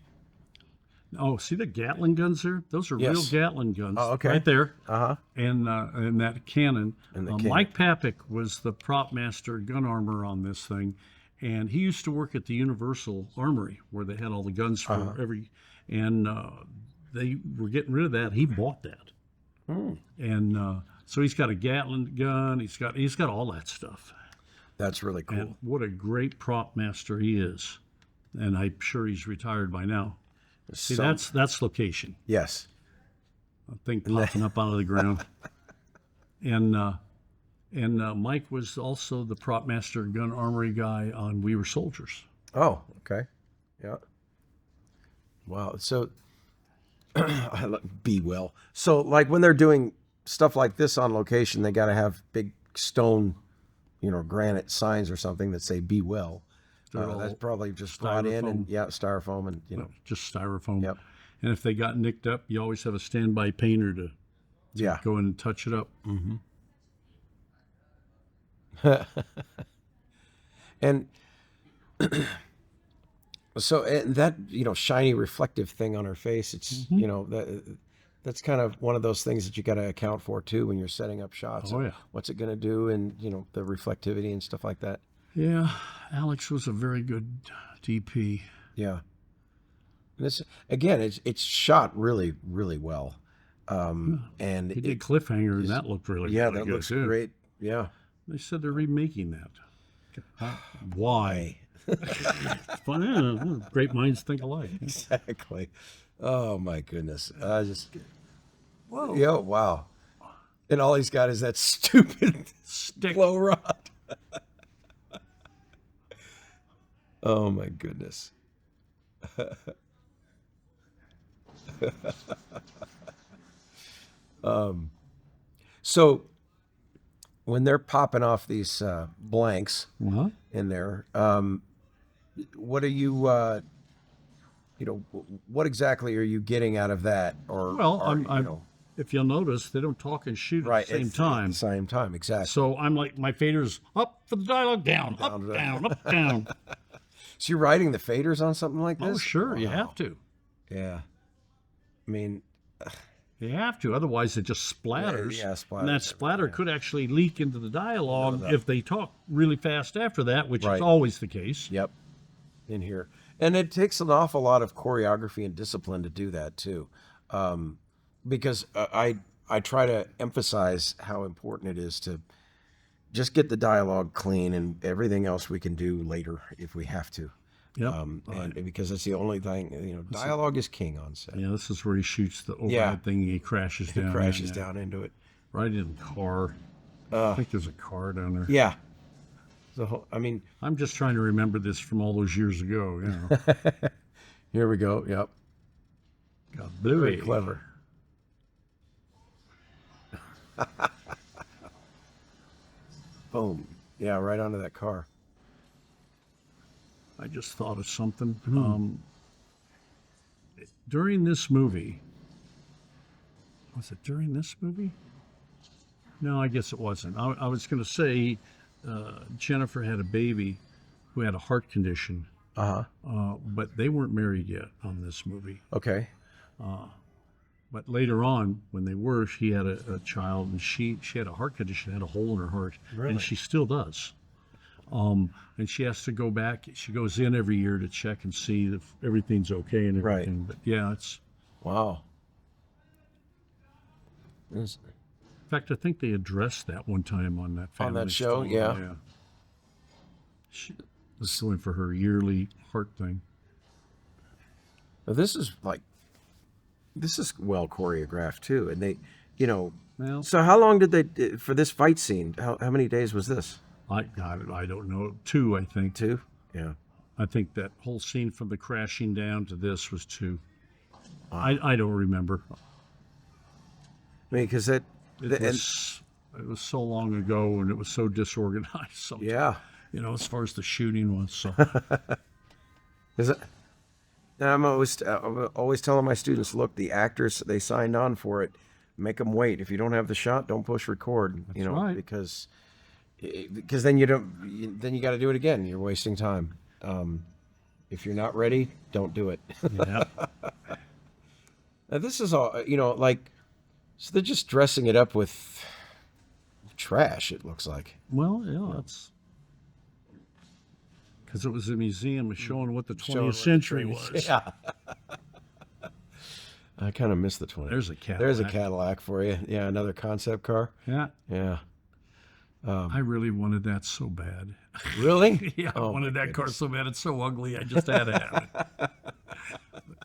Oh, see the Gatling guns there? Those are real Yes. Gatling guns. Oh, okay. Right there. Uh-huh. And that cannon. And the cannon. Mike Papik was the prop master gun armor on this thing, and he used to work at the Universal Armory where they had all the guns for every. And they were getting rid of that. He bought that, and so he's got a Gatling gun. He's got all that stuff. That's really cool. And what a great prop master he is, and I'm sure he's retired by now. See, that's location. Yes. A thing popping up out of the ground. And Mike was also the prop master gun armory guy on We Were Soldiers. Oh, okay. Yeah. Wow. So, be well. So, like when they're doing stuff like this on location, they got to have big stone, granite signs or something that say "Be well." That's probably just brought in, and styrofoam, and Just styrofoam. Yep. And if they got nicked up, you always have a standby painter to go in and touch it up. And so and that shiny reflective thing on her face, it's that's kind of one of those things that you got to account for too when you're setting up shots. Oh, yeah. What's it going to do, and the reflectivity and stuff like that. Yeah, Alex was a very good DP. Yeah. And this again, it's shot really, really well. And He did Cliffhanger, and that looked really yeah, really that good, looks too. great. Yeah. They said they're remaking that. Why? Fun. Great minds think alike. Exactly. Oh my goodness. I just Whoa. yeah, wow. And all he's got is that stupid Stick. glow rod. Oh my goodness. So when they're popping off these blanks What? in there, what are you, what exactly are you getting out of that? Or Well, or, if you'll notice, they don't talk and shoot right at the same it's time. At the same time, exactly. So I'm like, my fader's up for the dialogue, down, up, down, up, down. So you're writing the faders on something like this? Oh, sure, you Wow. have to. Yeah. I mean, You have to, otherwise it just splatters. Yeah, splatters And that splatter could actually leak into the dialogue that. if they talk really fast after that, which Right. is always the case. yep, in here. And it takes an awful lot of choreography and discipline to do that too. Because I try to emphasize how important it is to just get the dialogue clean, and everything else we can do later if we have to. Yep. And because it's the only thing, dialogue is king on set. Yeah, this is where he shoots the overhead Yeah. thing. He crashes down. It crashes yeah. down into it. Right in the car. I think there's a car down there. Yeah. So, I mean, I'm just trying to remember this from all those years ago. You know. here we go. Yep. God, Very Bluey. clever. Boom. Yeah, right onto that car. I just thought of something. During this movie, was it during this movie? No, I guess it wasn't. I was going to say Jennifer had a baby who had a heart condition, Uh-huh. but they weren't married yet on this movie. Okay. But later on, when they were, she had a child, and she had a heart condition, had a hole in her heart, Really? and she still does. And she has to go back. She goes in every year to check and see if everything's okay and Right. everything. But yeah, it's. Wow. In fact, I think they addressed that one time on that family On that show, Stone. yeah. She was going for her yearly heart thing. Now, this is well choreographed too, and they, you know. Well, So how long did they for this fight scene? How many days was this? I don't know. 2, I think. 2? Yeah. I think that whole scene from the crashing down to this was 2. I don't remember. I mean, because It was so long ago, and it was so disorganized. So, yeah. you know, as far as the shooting was. So Is it? And I'm always telling my students, look, the actors, they signed on for it. Make them wait. If you don't have the shot, don't push record. That's right. Because then you don't. Then you got to do it again. You're wasting time. If you're not ready, don't do it. yeah, Now, this is all, like, so they're just dressing it up with trash, it looks like. well, yeah, that's because it was a museum showing what the 20th century was. Yeah. I kind of miss the 20s. There's a Cadillac. There's a Cadillac for you. Yeah, another concept car. Yeah, Yeah. I really wanted that so bad. Really? Yeah, I Oh, wanted my that car so bad. It's so ugly. I just had to have it.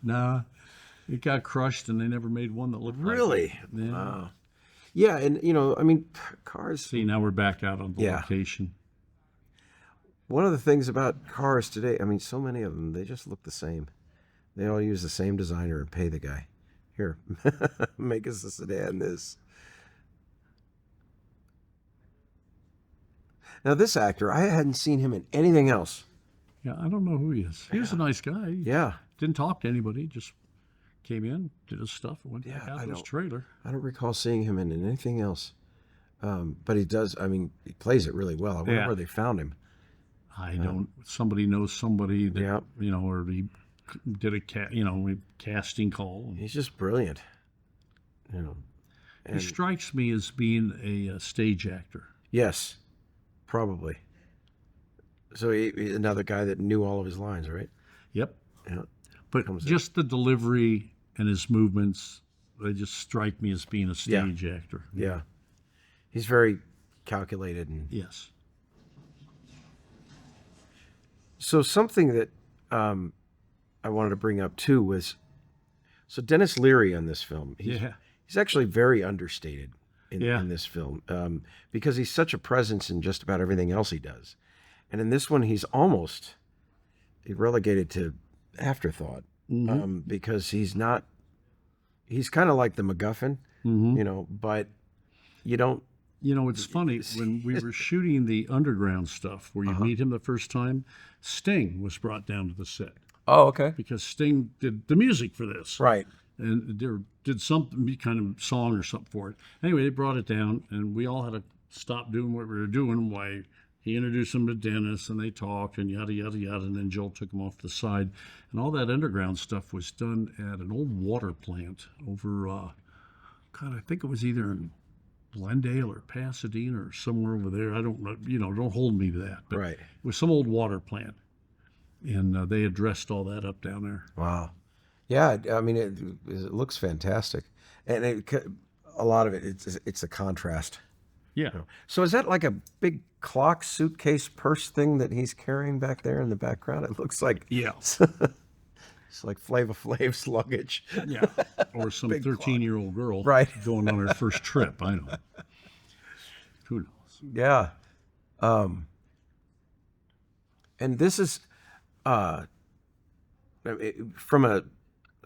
Nah, it got crushed, and they never made one that looked Really? like it. Yeah. Wow. Yeah, and I mean, cars. See, now we're back out on the Yeah. location. One of the things about cars today, I mean, so many of them, they just look the same. They all use the same designer and pay the guy. Here, make us a sedan. This. Now, this actor, I hadn't seen him in anything else. Yeah, I don't know who he is. He was a nice guy. He Yeah, didn't talk to anybody. Just came in, did his stuff, and went Yeah, back out I to his don't- trailer. I don't recall seeing him in anything else. But he does. I mean, he plays it really well. I wonder Yeah. where they found him. I don't. Somebody knows somebody that Yeah. or he did a casting call. He's just brilliant. You know. He And strikes me as being a stage actor. yes, probably. So he's another guy that knew all of his lines, right? Yep. Yeah. But Comes in. just the delivery and his movements, they just strike me as being a stage actor. Yeah. He's very calculated and Yes. so something that I wanted to bring up too was so Dennis Leary on this film. He's actually very understated Yeah. in this film because he's such a presence in just about everything else he does, and in this one he's almost relegated to afterthought because he's not. He's kind of like the MacGuffin, but you don't. It's funny, when we were shooting the underground stuff where you meet him the first time, Sting was brought down to the set Oh, okay. because Sting did the music for this. Right. And did something kind of song or something for it. Anyway, they brought it down, and we all had to stop doing what we were doing while he introduced him to Dennis, and they talked, and yada, yada, yada, and then Joel took him off to the side. And all that underground stuff was done at an old water plant over, I think it was either in Glendale or Pasadena or somewhere over there. I don't know, don't hold me to that. But Right. it was some old water plant. And they addressed all that up down there. Wow. Yeah, I mean, it looks fantastic, and a lot of it's a contrast. Yeah. So is that like a big clock suitcase purse thing that he's carrying back there in the background? It looks like Yeah. it's like Flava Flav's luggage. Yeah. Or some Big clock. 13-year-old girl Right. going on her first trip. I don't know. Who knows? Yeah. And this is from a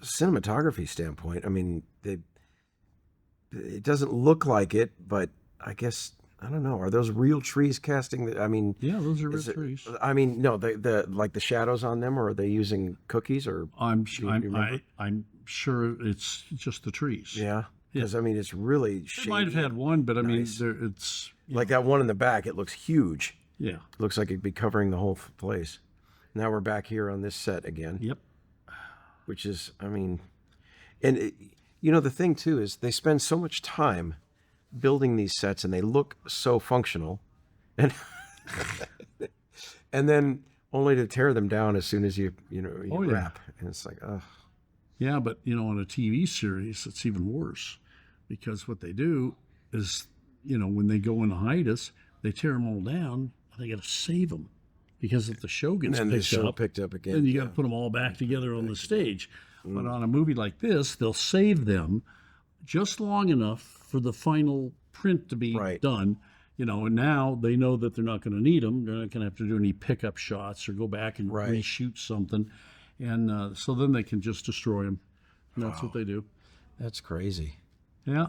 cinematography standpoint, I mean, it doesn't look like it, but I guess I don't know. Are those real trees casting? I mean, Yeah, those are real is it- trees. I mean, no, the like the shadows on them, or are they using cookies or? I'm you remember? I'm sure it's just the trees. Yeah, because I mean, it's really They shady. might have had one, but I mean, Nice. it's Like that one in the back. It looks huge. yeah. It looks like it'd be covering the whole place. Now we're back here on this set again. Yep. Which is, I mean, and You know, the thing too is they spend so much time building these sets, and they look so functional, and and then only to tear them down as soon as you wrap, and it's like, ugh. Yeah, but on a TV series, it's even worse, because what they do is, when they go into hiatus, they tear them all down. And they got to save them, because if the show gets picked up again, then you got to put them all back together on the stage. But on a movie like this, they'll save them just long enough for the final print to be done. And now they know that they're not going to need them. They're not going to have to do any pickup shots or go back and reshoot something. And so then they can just destroy them. And that's what they do. That's crazy. Yeah.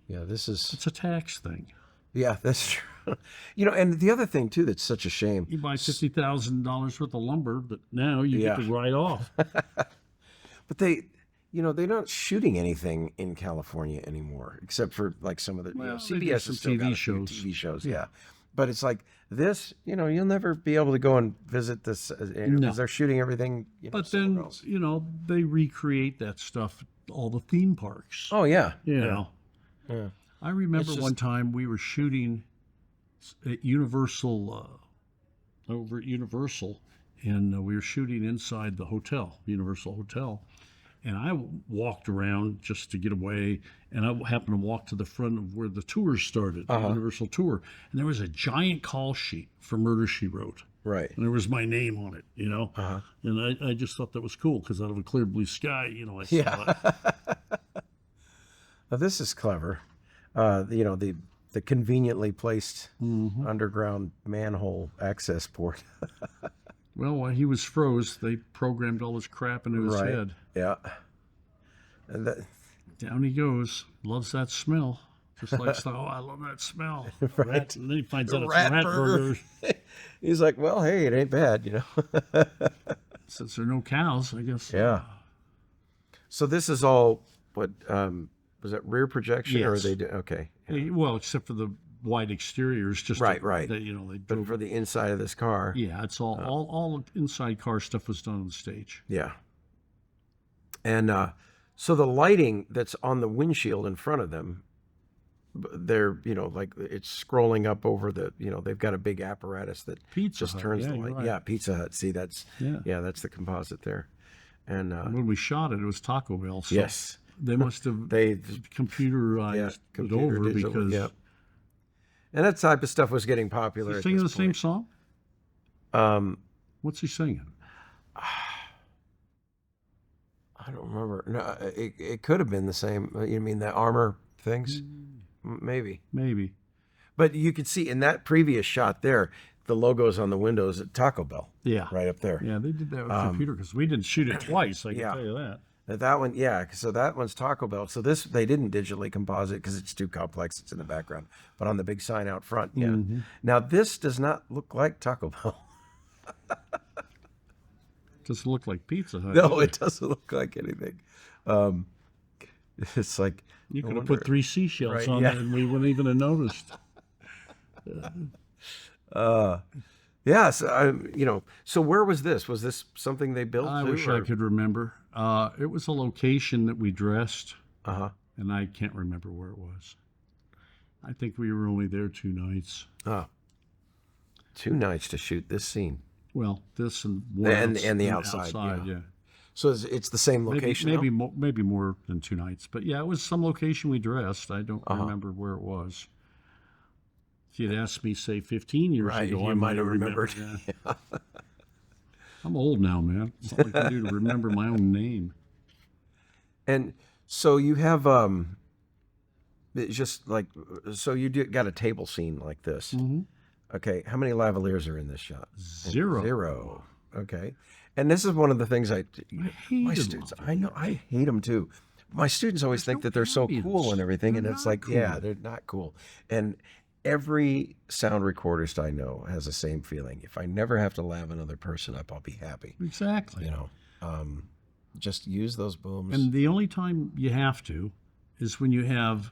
Yeah, it's a tax thing. Yeah, that's true. And the other thing too that's such a shame. You buy $50,000 worth of lumber that now you get to write off. But they're not shooting anything in California anymore, except for like some of the CBS has still got TV shows. Yeah, but it's like this. You'll never be able to go and visit this because they're shooting everything. But then else. They recreate that stuff at all the theme parks. Oh yeah, Yeah. I remember one time we were shooting at Universal, over at Universal, and we were shooting inside the hotel, Universal Hotel. And I walked around just to get away, and I happened to walk to the front of where the tour started, the Universal tour, and there was a giant call sheet for Murder, She Wrote. Right. And there was my name on it, And I just thought that was cool, because out of a clear blue sky, I saw it. Now, this is clever. The conveniently placed underground manhole access port. Well, while he was froze, they programmed all this crap into his head. Yeah. And down he goes. Loves that smell. Just like, I love that smell. Rat, and then he finds out it's rat burger. He's like, well, hey, it ain't bad, Since there are no cows, I guess. Yeah. So this is all, what, was it rear projection? Yes. Or they do? Okay. Yeah. Well, except for the wide exteriors, just right. They but for the inside of this car. Yeah, it's all inside car stuff was done on the stage. Yeah. And so the lighting that's on the windshield in front of them, they're like it's scrolling up over the they've got a big apparatus that turns the light. Right. Yeah, Pizza Hut. See, that's that's the composite there. And when we shot it, it was Taco Bell. So yes. They must have computerized it over digitally, because. And that type of stuff was getting popular. Is he singing the same song? What's he singing? I don't remember. No, it could have been the same. You mean the armor things? Maybe. But you could see in that previous shot there, the logos on the windows at Taco Bell. Yeah. Right up there. Yeah, they did that with computer, because we didn't shoot it twice. I can tell you that. That one, so that one's Taco Bell. So this, they didn't digitally composite because it's too complex. It's in the background. But on the big sign out front, yeah. Mm-hmm. Now, this does not look like Taco Bell. Doesn't look like Pizza Hut. No, it doesn't look like anything. It's like... You could have put 3 seashells on it and we wouldn't even have noticed. Yeah, so, so where was this? Was this something they built? I wish I could remember. It was a location that we dressed, and I can't remember where it was. I think we were only there 2 nights. 2 nights to shoot this scene. Well, this and the outside, yeah. So it's the same location. Maybe more than 2 nights, but yeah, it was some location we dressed. I don't remember where it was. If you'd asked me, say, 15 years ago, I might have remembered. Yeah. I'm old now, man. It's all I can do to remember my own name. And so you have just like, so you got a table scene like this. Mm-hmm. Okay, how many lavaliers are in this shot? 0. 0. Okay, and this is one of the things I hate my students. I know I hate them too. My students always think that they're so cool and everything, and it's like, cool. Yeah, they're not cool. And every sound recordist I know has the same feeling. If I never have to lav another person up, I'll be happy. Exactly. Just use those booms. And the only time you have to is when you have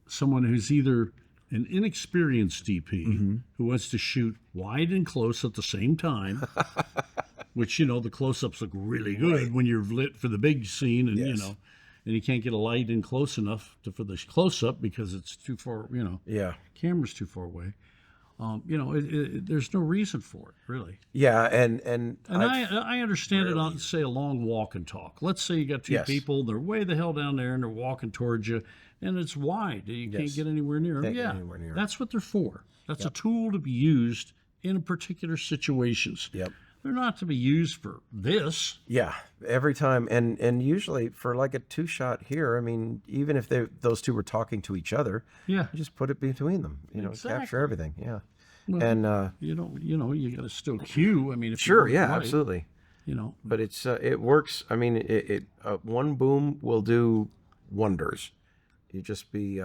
someone who's either an inexperienced DP who wants to shoot wide and close at the same time, which, the close-ups look really good when you're lit for the big scene, and, and you can't get a light in close enough for the close-up because it's too far, Yeah. camera's too far away. There's no reason for it, really. Yeah, and I understand it on, say, a long walk and talk. Let's say you got two Yes. people, they're way the hell down there, and they're walking towards you, and it's wide. You can't get anywhere near them. Can't get Yeah, anywhere near 'em. that's what they're for. That's a tool to be used in particular situations. Yep. They're not to be used for this. Yeah, every time, and usually for like a 2-shot here, I mean, even if those two were talking to each other, Yeah. you just put it between them, Exactly. capture everything. Yeah, Well, and you got to still cue. I mean, if you sure, work yeah, right, absolutely. But it works. I mean, one boom will do wonders. You just be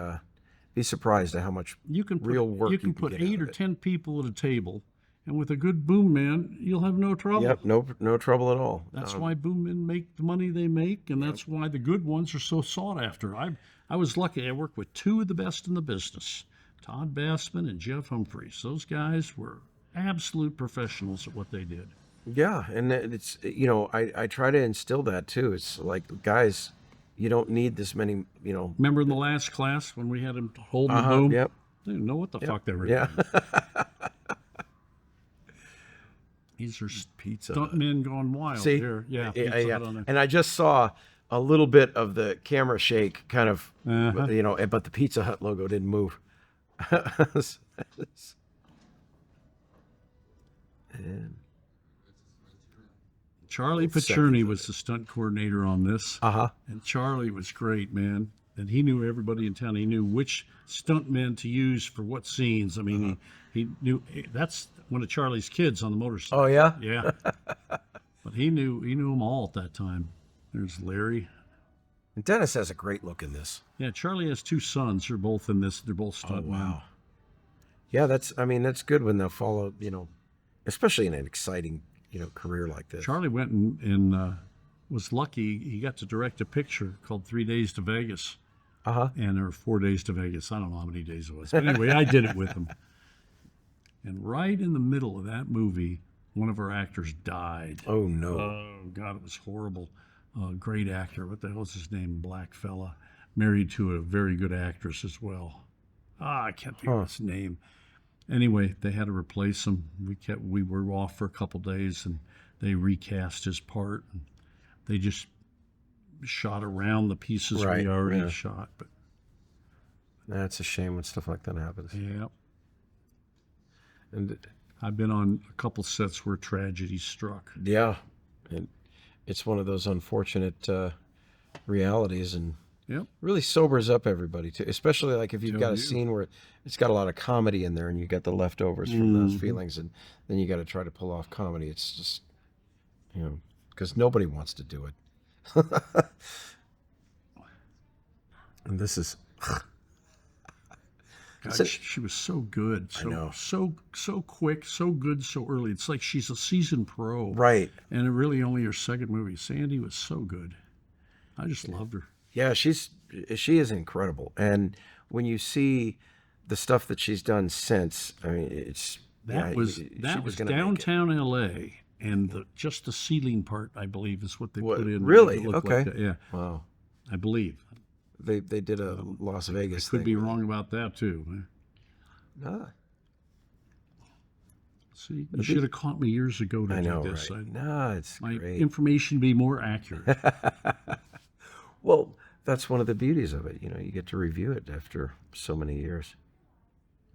surprised at how much you can put, real work you can put get out 8 of or it. 10 people at a table, and with a good boom man, you'll have no trouble. Yep, no trouble at all. That's why boom men make the money they make, and that's why the good ones are so sought after. I was lucky. I worked with 2 of the best in the business, Todd Bassman and Jeff Humphreys. Those guys were absolute professionals at what they did. Yeah, and it's I try to instill that too. It's like, guys, you don't need this many. Remember in the last class when we had him holding the boom? Yep. They didn't know what the fuck they were Yeah. doing. These are Pizza. stuntmen gone wild. See? Here. Yeah. Yeah, Pizza yeah. Hut on there. And I just saw a little bit of the camera shake, kind of, Uh-huh. but the Pizza Hut logo didn't move. And, Charlie Pacerni was the stunt coordinator on this. And Charlie was great, man. And he knew everybody in town. He knew which stuntmen to use for what scenes. I mean, he knew that's one of Charlie's kids on the motorcycle. Oh yeah. Yeah. But he knew them all at that time. There's Larry. And Dennis has a great look in this. Yeah, Charlie has 2 sons. They're both in this. They're both stuntmen. Wow. Yeah, that's good when they'll follow, especially in an exciting, career like this. Charlie went and was lucky. He got to direct a picture called 3 Days to Vegas. And there were 4 days to Vegas. I don't know how many days it was. But anyway, I did it with him. And right in the middle of that movie, one of our actors died. Oh no. Oh, God, it was horrible. Great actor. What the hell's his name? Black fella. Married to a very good actress as well. I can't think of his name. Anyway, they had to replace him. We were off for a couple days, and they recast his part. And they just shot around the pieces we already shot. But That's a shame when stuff like that happens. yeah, And I've been on a couple sets where tragedy struck. yeah, and it's one of those unfortunate realities, and Yep. really sobers up everybody too. Especially like if you've got a you. scene where it's got a lot of comedy in there, and you got the leftovers from those feelings, and then you got to try to pull off comedy. It's just, because nobody wants to do it. And this is. God, So- she was so good. So, I know. So quick, so good, so early. It's like she's a seasoned pro. Right. And it really only her second movie. Sandy was so good. I just loved her. Yeah, she is incredible. And when you see the stuff that she's done since, I mean, it's That was gonna make it. downtown L.A. and just the ceiling part, I believe, is what they put in. Really? It looked Okay. like that. Yeah, Wow. I believe. They did a Las Vegas Could thing. be wrong about that too. Ah, See, you should have caught me years ago to I do know, this. right? No, it's My great. information be more accurate. Well, that's one of the beauties of it. You get to review it after so many years.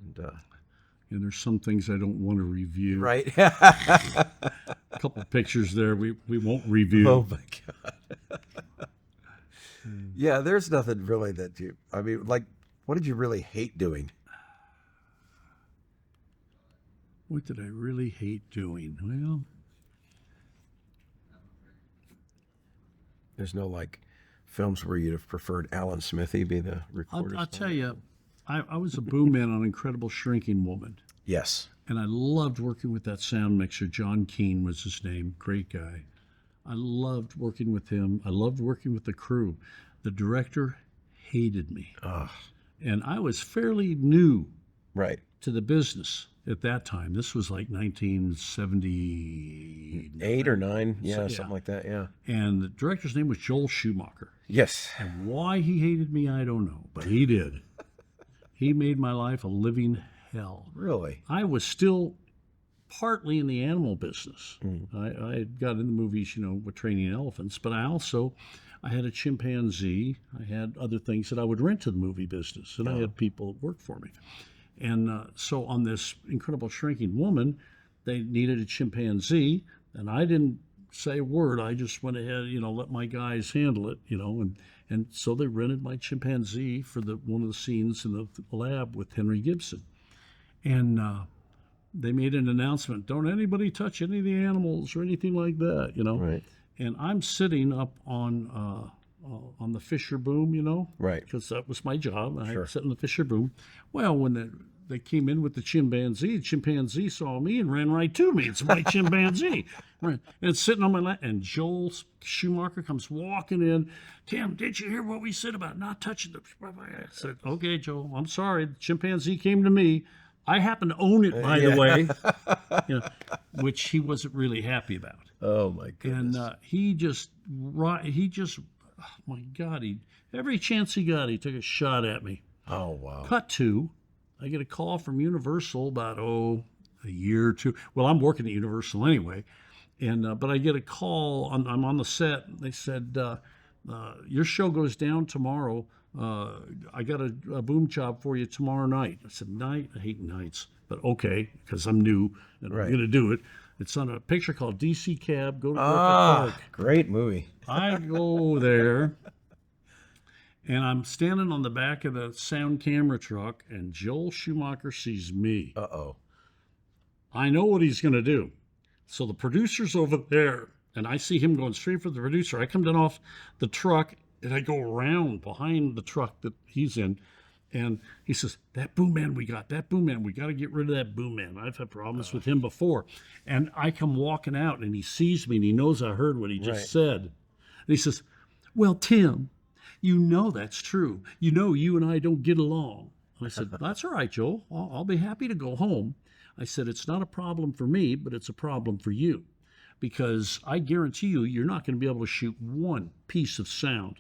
And, And there's some things I don't want to review. right? A couple pictures there we won't review. Oh my God. Yeah, there's nothing really that what did you really hate doing? What did I really hate doing? Well, There's no films where you'd have preferred Alan Smithy be the recorder. I'll tell you, I was a boom man on Incredible Shrinking Woman. Yes. And I loved working with that sound mixer. John Keane was his name. Great guy. I loved working with him. I loved working with the crew. The director hated me. And I was fairly new Right. to the business at that time. This was like 1970. 8 or 9. Yeah, So, yeah. something like that. Yeah. And the director's name was Joel Schumacher. Yes. And why he hated me, I don't know, but he did. He made my life a living hell. Really? I was still partly in the animal business. I had got into movies, with training elephants, but I had a chimpanzee. I had other things that I would rent to the movie business, and I had people that worked for me. And so on this Incredible Shrinking Woman, they needed a chimpanzee, and I didn't say a word. I just went ahead, let my guys handle it, and so they rented my chimpanzee for one of the scenes in the lab with Henry Gibson. And they made an announcement, don't anybody touch any of the animals or anything like that, Right. And I'm sitting up on the Fisher boom, Right. because that was my job. I Sure. was sitting in the Fisher boom. Well, when they came in with the chimpanzee saw me and ran right to me. It's my chimpanzee. Right. And it's sitting on my lap. And Joel Schumacher comes walking in. Tim, did you hear what we said about not touching the... I said, okay, Joel, I'm sorry. The chimpanzee came to me. I happen to own it, by the way, which he wasn't really happy about. Oh my goodness. And he just, oh my God, every chance he got, he took a shot at me. Oh wow. Cut to, I get a call from Universal about, a year or two. Well, I'm working at Universal anyway. And but I get a call, I'm on the set. They said, your show goes down tomorrow. I got a boom job for you tomorrow night. I said, night? I hate nights. But okay, because I'm new and I'm going to do it. It's on a picture called DC Cab, Go to Griffith Park. Great movie. I go there, and I'm standing on the back of the sound camera truck, and Joel Schumacher sees me. Uh-oh. I know what he's going to do. So the producer's over there, and I see him going straight for the producer. I come down off the truck, and I go around behind the truck that he's in, and he says, that boom man we got to get rid of that boom man. I've had problems with him before. And I come walking out, and he sees me, and he knows I heard what he just said. And he says, well, Tim, that's true. You and I don't get along. And I said, that's all right, Joel. I'll be happy to go home. I said, it's not a problem for me, but it's a problem for you. Because I guarantee you're not going to be able to shoot one piece of sound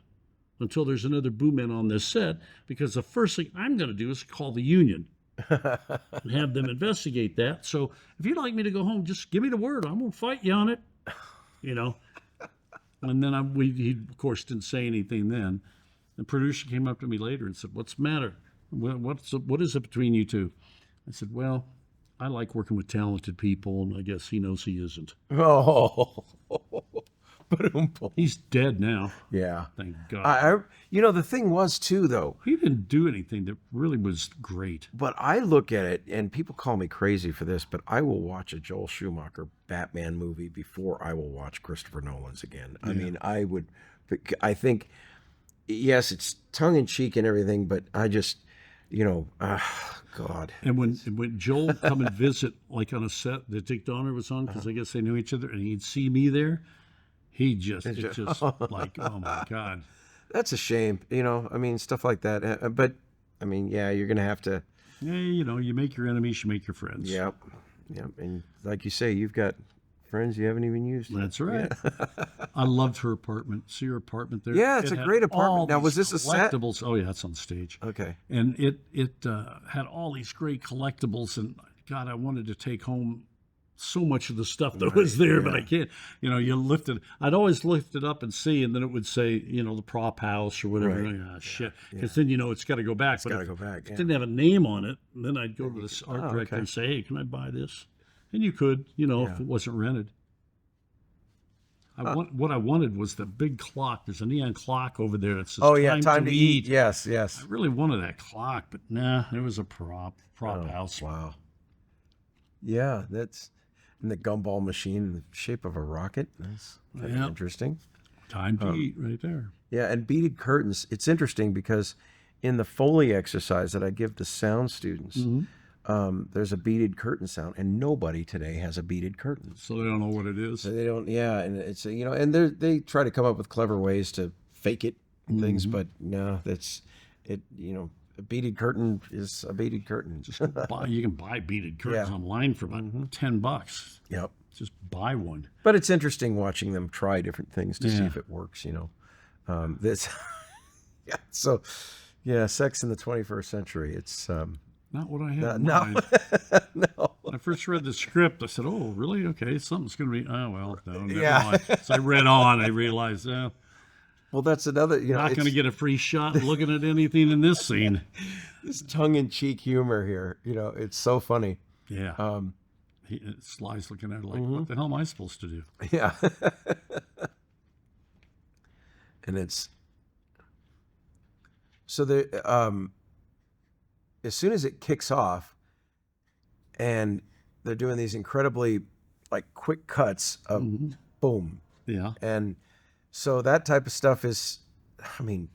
until there's another boom man on this set, because the first thing I'm going to do is call the union and have them investigate that. So if you'd like me to go home, just give me the word. I'm going to fight you on it, And then he, of course, didn't say anything then. The producer came up to me later and said, what's the matter? What is it between you two? I said, well, I like working with talented people, and I guess he knows he isn't. Oh. He's dead now. Yeah. Thank God. The thing was too, though. He didn't do anything that really was great. But I look at it, and people call me crazy for this, but I will watch a Joel Schumacher Batman movie before I will watch Christopher Nolan's again. Yeah. I mean, I think, yes, it's tongue in cheek and everything, but I just, God. And when Joel come and visit, like on a set that Dick Donner was on, because I guess they knew each other, and he'd see me there, it's just like, oh my God. That's a shame, stuff like that. But I mean, yeah, you're gonna have to. Yeah, you make your enemies, you make your friends. Yep. And like you say, you've got friends you haven't even used. That's right. Yeah. I loved her apartment. See her apartment there? Yeah, it's a great apartment. Now, was this a set? Oh yeah, it's on stage. Okay. And it had all these great collectibles, and God, I wanted to take home so much of the stuff that was there, but I can't. You lift it. I'd always lift it up and see, and then it would say, the prop house or whatever. Right. Shit, because then it's got to go back. It's got to go back. It didn't have a name on it, and then I'd go to the art director and say, hey, can I buy this? And you could, if it wasn't rented. What I wanted was the big clock. There's a neon clock over there that says time to eat. Yes. I really wanted that clock, but nah, it was a prop house. Wow. Yeah, that's in the gumball machine in the shape of a rocket. That's kind of interesting. Time to eat right there. Yeah, and beaded curtains. It's interesting because in the Foley exercise that I give to sound students, there's a beaded curtain sound, and nobody today has a beaded curtain. So they don't know what it is. So they don't. Yeah, and it's and they try to come up with clever ways to fake it and things, but no, that's it. A beaded curtain is a beaded curtain. You can buy beaded curtains online for about $10. Yep. Just buy one. But it's interesting watching them try different things to see if it works. This, yeah. So, yeah, sex in the 21st century. It's Not what I had in no, mind. no. When I first read the script, I said, "Oh, really? Okay, something's going to be." Oh well, no, never Yeah. mind. So I read on. I realized, Well, that's another. not going to get a free shot looking at anything in this scene. this tongue-in-cheek humor here. It's so funny. Yeah. Sly's looking at it like, Mm-hmm. "What the hell am I supposed to do?" Yeah. And it's so as soon as it kicks off, and they're doing these incredibly like quick cuts of boom, Yeah. and so that type of stuff is, I mean,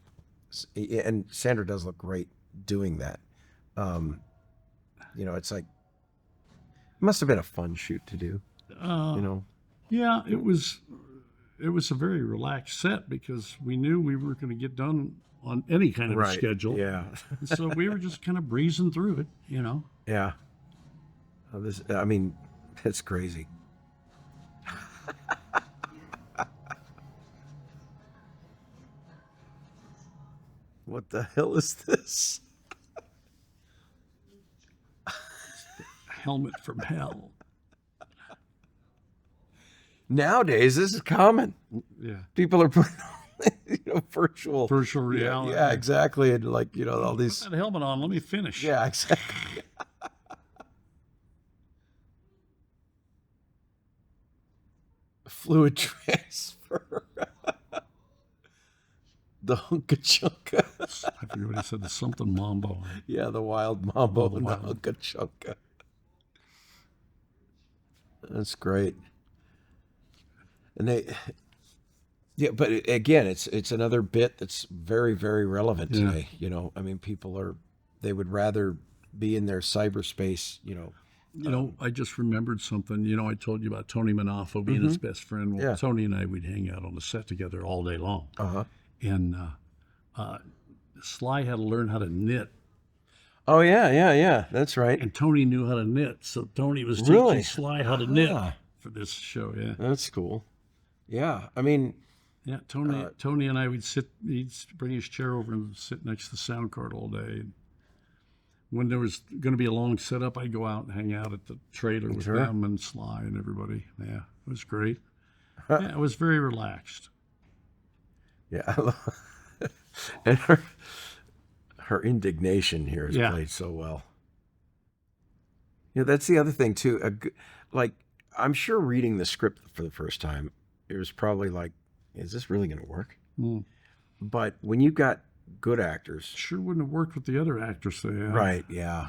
and Sandra does look great doing that. It's like it must have been a fun shoot to do. Yeah, it was a very relaxed set because we knew we were going to get done on any kind of a schedule. Yeah. And so we were just kind of breezing through it, Yeah. It's crazy. What the hell is this? Helmet from hell. Nowadays, this is common. Yeah. People are putting on, virtual reality. Yeah, exactly. And all these. Put that helmet on. Let me finish. Yeah, exactly. Fluid transfer. The hunka chunka. I forget what he said. There's something mambo. Yeah, the wild mambo and the wild. hunka chunka. That's great. And but again, it's another bit that's very, very relevant today. People they would rather be in their cyberspace. I just remembered something. I told you about Tony Manafo being his best friend. Well, Yeah. Tony and I would hang out on the set together all day long. Uh-huh. And Sly had to learn how to knit. Oh yeah, that's right. And Tony knew how to knit. So Tony was Really? teaching Sly how to knit Ah. for this show. Yeah. That's cool. Yeah, Yeah, Tony and I would he'd bring his chair over and sit next to the sound card all day. When there was going to be a long setup, I'd go out and hang out at the trailer with them and Sly and everybody. Yeah, it was great. Yeah, it was very relaxed. yeah. And her indignation here is played so well. That's the other thing too. I'm sure reading the script for the first time, it was probably like, is this really going to work? Mm. But when you've got good actors, Sure wouldn't have worked with the other actress they had. right? Yeah,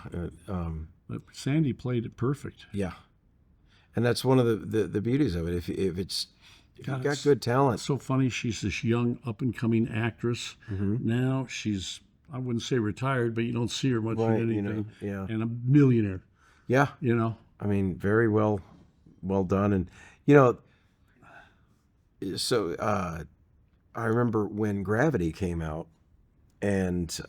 But Sandy played it perfect. yeah, and that's one of the beauties of it. If you've God, got it's good talent, so funny. She's this young, up and coming actress. Now she's, I wouldn't say retired, but you don't see her much in right? anything. Yeah, And a millionaire. yeah. Very well done, and so I remember when Gravity came out, and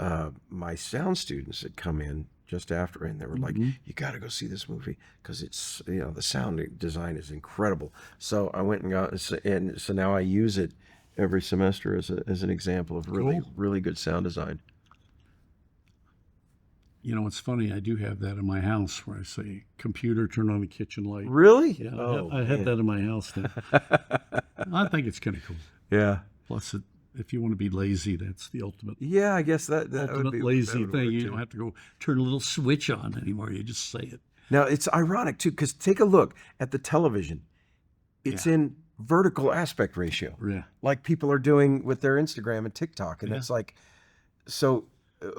my sound students had come in just after, and they were like, "You got to go see this movie because it's the sound design is incredible." So I went and got, and so now I use it every semester as an example of really good sound design. It's funny. I do have that in my house where I say, "Computer, turn on the kitchen light." Really? Yeah, Oh, I have man. that in my house now. I think it's kind of cool. Yeah. Plus, if you want to be lazy, that's the ultimate Yeah, I guess that would ultimate be lazy that would thing. work, You too. don't have to go turn a little switch on anymore. You just say it. Now it's ironic too, because take a look at the television. It's in vertical aspect ratio, Yeah. like people are doing with their Instagram and TikTok, and it's like, so,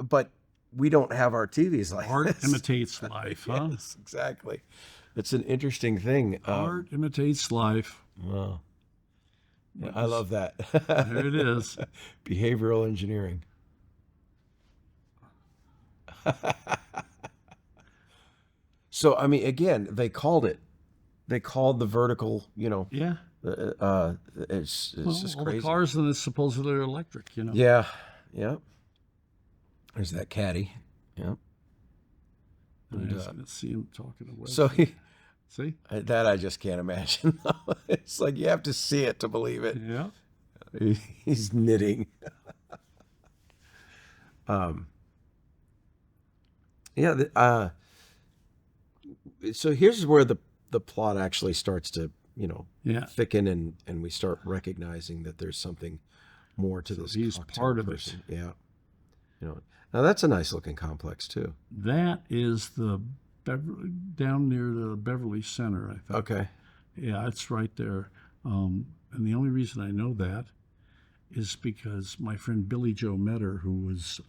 but we don't have our TVs like Art this. imitates life, huh? Yes, exactly. It's an interesting thing. Art imitates life. Wow. Yeah, I love that. There it is. Behavioral engineering. So, again, they called it. They called the vertical, Yeah. it's just All crazy. the cars in this supposedly are electric, Yeah, yeah. There's that caddy. Yeah. Let's see him talking to Wesley. So See? that I just can't imagine. It's like you have to see it to believe it. Yeah. He's knitting. Yeah. So here's where the plot actually starts to, Yeah. thicken, and we start recognizing that there's something more to this. He's cocktail part of person. it. Yeah. Now that's a nice looking complex too. That is the down near the Beverly Center, I think. Okay. Yeah, it's right there. And the only reason I know that is because my friend Billy Joe Metter, who was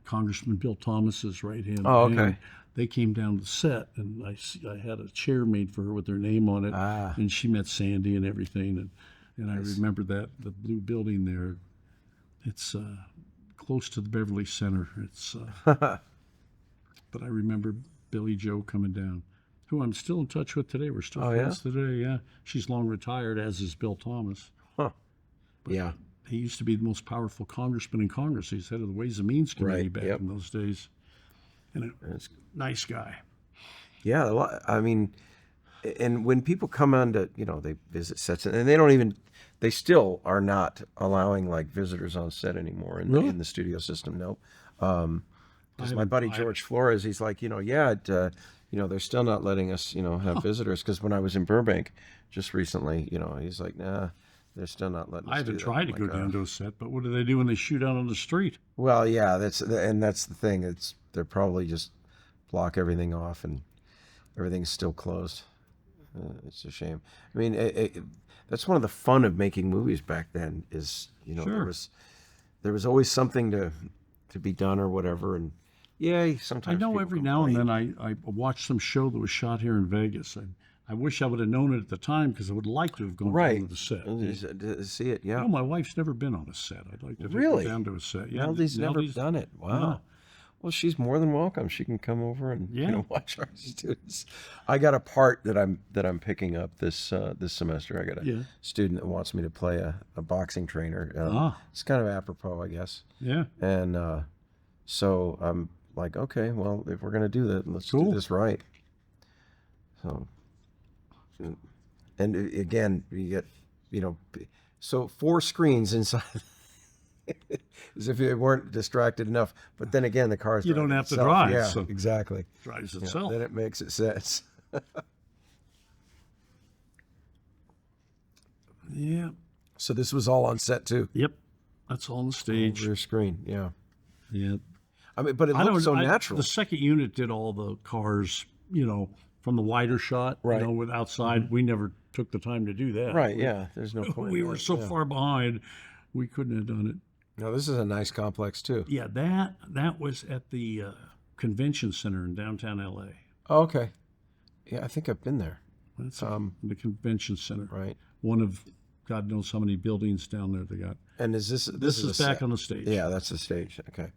Congressman Bill Thomas's right hand Oh, man, okay. they came down to the set, and I had a chair made for her with their name on it, and she met Sandy and everything, and I remember that the blue building there. It's close to the Beverly Center. It's but I remember Billy Joe coming down, who I'm still in touch with today. We're still friends today. Yeah, she's long retired, as is Bill Thomas. Huh. Yeah. He used to be the most powerful congressman in Congress. He's head of the Ways and Means Committee Right, back yep. in those days. And a nice guy. Yeah. I mean, and when people come on to, they visit sets, and they still are not allowing like visitors on set anymore in the studio system. No. Because my buddy George Flores, he's like, they're still not letting us, have visitors. Because when I was in Burbank just recently, he's like, nah, they're still not letting us. I haven't do tried that. to go down to a set, but what do they do when they shoot out on the street? Well, yeah, that's the thing. They're probably just block everything off, and everything's still closed. It's a shame. I mean, that's one of the fun of making movies back then. Is Sure. there was always something to be done or whatever, and sometimes I know people every now and complain. then I watched some show that was shot here in Vegas. I wish I would have known it at the time, because I would like to have gone down to the set. To see it. Yeah. No, my wife's never been on a set. I'd like to Really? go down to a set. Yeah, Nelly's never done it. Wow. No. Well, she's more than welcome. She can come over and Yeah. watch our students. I got a part that I'm picking up this semester. I got a student that wants me to play a boxing trainer. It's kind of apropos, I guess. Yeah. And so I'm like, okay, well, if we're gonna do that, let's do this right. So, and again, you get, so 4 screens inside. As if you weren't distracted enough, but then again, the car's You don't driving have to itself. drive, Yeah, so exactly. drives Yeah, itself. then it makes it sense. Yeah. So this was all on set too. Yep. That's all on the stage. Rear screen, yeah. Yeah. I mean, but it looks so natural. The second unit did all the cars, from the wider shot, Right. with outside. We never took the time to do that. Right? Yeah. There's no point. We in were that, so yeah. far behind, we couldn't have done it. No, this is a nice complex too. Yeah, that was at the convention center in downtown LA. Oh, okay. Yeah, I think I've been there. That's the convention center. Right. One of God knows how many buildings down there they got. And is this This is a back set? on the stage. Yeah, that's the stage. Okay.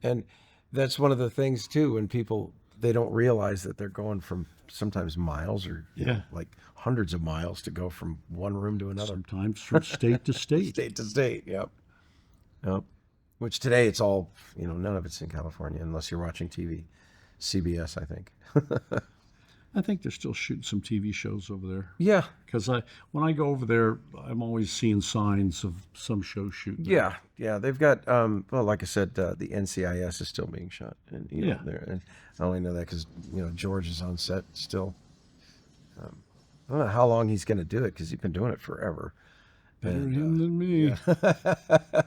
And that's one of the things too, when people, they don't realize that they're going from sometimes miles or like hundreds of miles to go from one room to another. Sometimes from state to state. State to state. Yep. Which today it's all, none of it's in California unless you're watching TV. CBS, I think. I think they're still shooting some TV shows over there. Yeah. Because when I go over there, I'm always seeing signs of some show shooting. Yeah. Yeah. They've got, well, like I said, the NCIS is still being shot. And, there. And I only know that because, George is on set still. I don't know how long he's going to do it because he's been doing it forever. Better him than me. Yeah.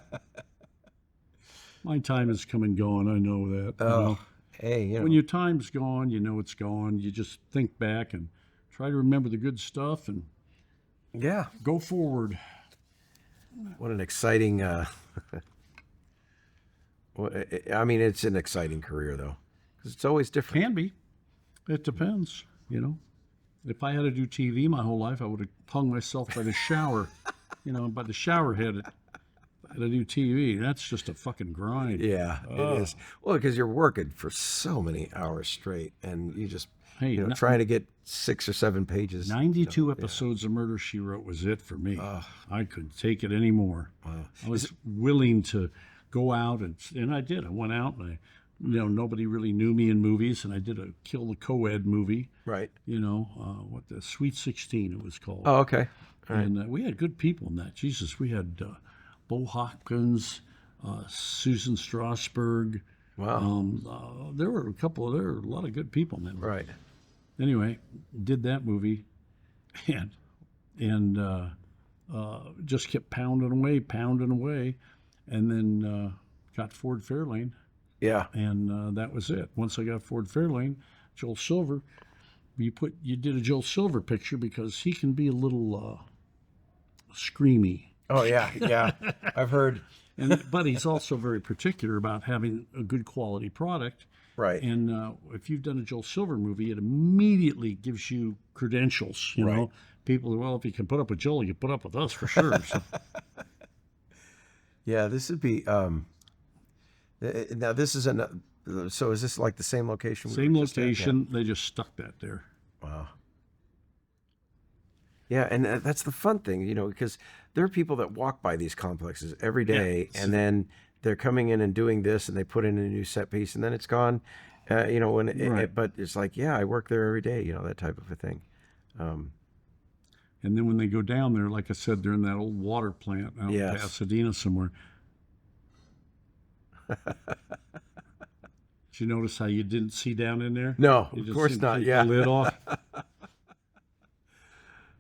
My time is come and gone. I know that. Oh, hey, When your time's gone, it's gone. You just think back and try to remember the good stuff and go forward. What an exciting, I mean, it's an exciting career though, because it's always different. Can be. It depends, If I had to do TV my whole life, I would have hung myself by the shower, by the shower head. I had to do TV. That's just a fucking grind. Yeah, it is. Well, because you're working for so many hours straight, and you just, trying to get 6 or 7 pages. 92 episodes of Murder, She Wrote was it for me. I couldn't take it anymore. I was willing to go out, and I did. I went out and I nobody really knew me in movies, and I did a Kill the Co-Ed movie. Right. What the Sweet 16 it was called. Oh, okay. All right. And we had good people in that. Jesus, we had Bo Hopkins, Susan Strasberg. Wow. There were a lot of good people in that movie. Right. Anyway, did that movie, and just kept pounding away, and then got Ford Fairlane, Yeah. and that was it. Once I got Ford Fairlane, Joel Silver, you did a Joel Silver picture because he can be a little screamy. Oh, yeah. Yeah. I've heard. But he's also very particular about having a good quality product. Right. And if you've done a Joel Silver movie, it immediately gives you credentials. You know, people, well, if you can put up with Joel, you can put up with us for sure. So. Yeah, this would be. Now this is so is this like the same location? Same location. They just stuck that there. Wow. Yeah, and that's the fun thing, because there are people that walk by these complexes every day, and then they're coming in and doing this, and they put in a new set piece, and then it's gone. But it's like, yeah, I work there every day, that type of a thing. And then when they go down there, like I said, they're in that old water plant out in Pasadena somewhere. Did you notice how you didn't see down in there? No, of course not. Yeah, the lid off.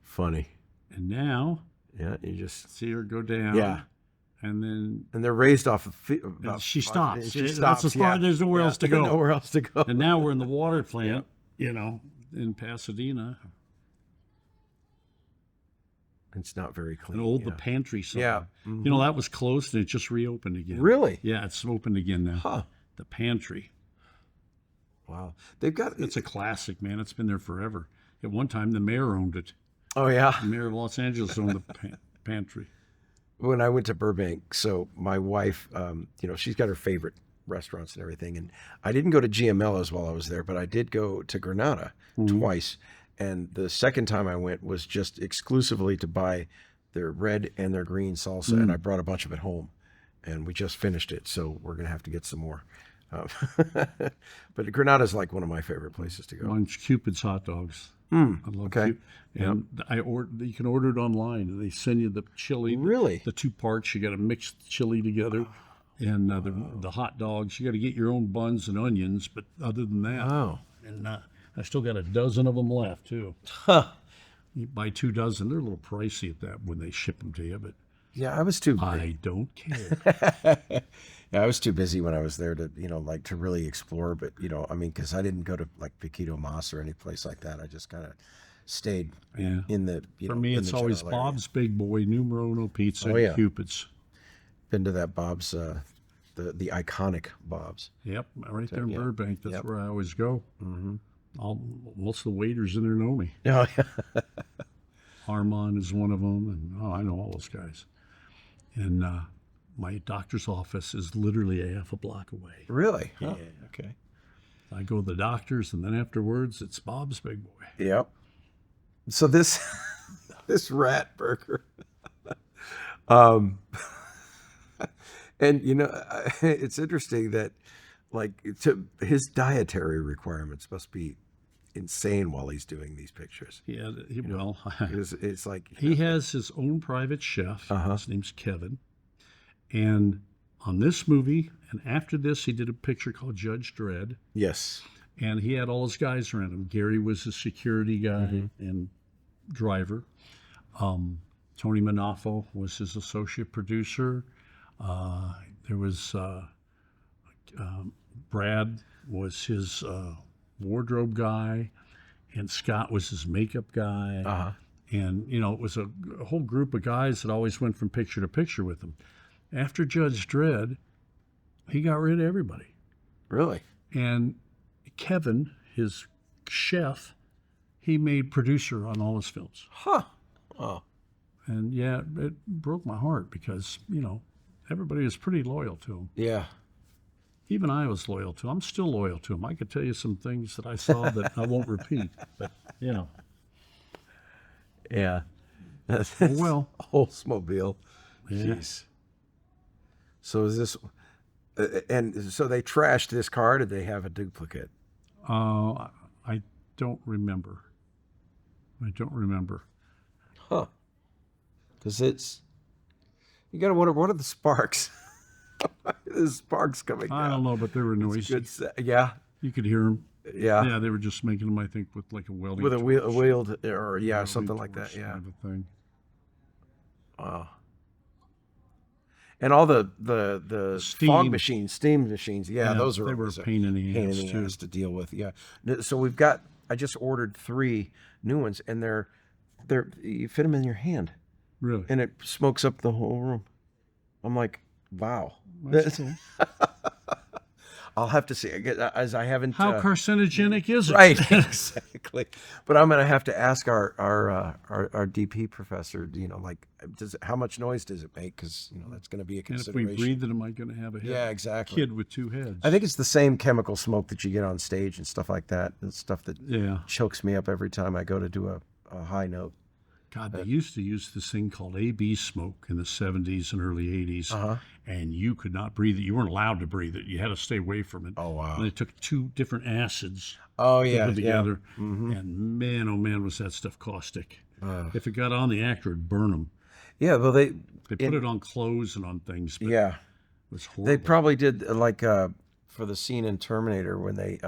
Funny. And now, you just see her go down. Yeah, and they're raised off of. She stops. She stops. That's as far. There's nowhere else to go. Nowhere else to go. And now we're in the water plant. In Pasadena. It's not very clean. And the pantry side. Yeah. Mm-hmm. That was closed and it just reopened again. Really? Yeah, it's open again now. Huh. The pantry. Wow. They've got. It's a classic, man. It's been there forever. At one time, the mayor owned it. Oh, yeah. The mayor of Los Angeles owned the pantry. When I went to Burbank, so my wife, she's got her favorite restaurants and everything. And I didn't go to GML's while I was there, but I did go to Granada twice. And the second time I went was just exclusively to buy their red and their green salsa. And I brought a bunch of it home. And we just finished it, so we're going to have to get some more. But Granada's like one of my favorite places to go. Mine's Cupid's Hot Dogs. I love Cupid. And you can order it online, and they send you the chili. Really? The two parts. You got to mix the chili together, and the hot dogs. You got to get your own buns and onions. But other than that, and I still got a dozen of them left too. Huh. You buy 2 dozen. They're a little pricey at that when they ship them to you, but yeah, I was too. I don't care. Yeah, I was too busy when I was there to, to really explore. But, because I didn't go to like Paquito Mas or any place like that. I just kind of stayed in the, For me, it's always Bob's Big Boy, Numero Uno Pizza, and Cupid's. Been to that Bob's, the iconic Bob's. Yep, right there in Burbank. That's where I always go. Mm-hmm. Most of the waiters in there know me. Oh, yeah. Armand is one of them, and I know all those guys. And my doctor's office is literally a half a block away. Really? Yeah. Huh. Okay. I go to the doctor's, and then afterwards, it's Bob's Big Boy. Yep. So this rat burger, and it's interesting that his dietary requirements must be insane while he's doing these pictures. Yeah, it's like he has his own private chef. His name's Kevin, and on this movie and after this, he did a picture called Judge Dredd. Yes, and he had all his guys around him. Gary was his security guy and driver. Tony Manafo was his associate producer. There was Brad was his wardrobe guy, and Scott was his makeup guy. And it was a whole group of guys that always went from picture to picture with him. After Judge Dredd, he got rid of everybody. Really? And Kevin, his chef, he made producer on all his films. Huh. Oh. And yeah, it broke my heart because everybody was pretty loyal to him. Yeah. Even I was loyal to him. I'm still loyal to him. I could tell you some things that I saw that I won't repeat, but Yeah. Well, Oldsmobile. Yeah. Jeez. So is this And so they trashed this car. Did they have a duplicate? I don't remember. I don't remember. Huh. Because you got to wonder, what are the sparks? The sparks coming down. I don't know, but they were noisy. Yeah. You could hear them. Yeah. Yeah, they were just making them, I think, with like a welding With a torch. wheeled, or Welding something like torch that. Yeah. kind of a thing. Wow. And all the fog machines, steam machines. Yeah, those are they were always a pain in the ass too. to deal with. Yeah. So I just ordered 3 new ones, and they're you fit them in your hand, Really? and it smokes up the whole room. I'm like, wow. That's cool. I'll have to see, as I haven't. How carcinogenic is it? Right, exactly. But I'm gonna have to ask our DP professor. Like, how much noise does it make? Because that's gonna be a And if consideration. we breathe it, am I going to have a Yeah, exactly. kid with 2 heads? I think it's the same chemical smoke that you get on stage and stuff like that. It's stuff that chokes me up every time I go to do a high note. God, they used to use this thing called AB smoke in the 70s and early 80s, and you could not breathe it. You weren't allowed to breathe it. You had to stay away from it. Oh, wow. And they took 2 different acids, Oh, yeah, put together, Mm-hmm. and man, oh man, was that stuff caustic. If it got on the actor, it'd burn them. Yeah, well, they put it on clothes and on things. But yeah, it was horrible. they probably did like for the scene in Terminator when they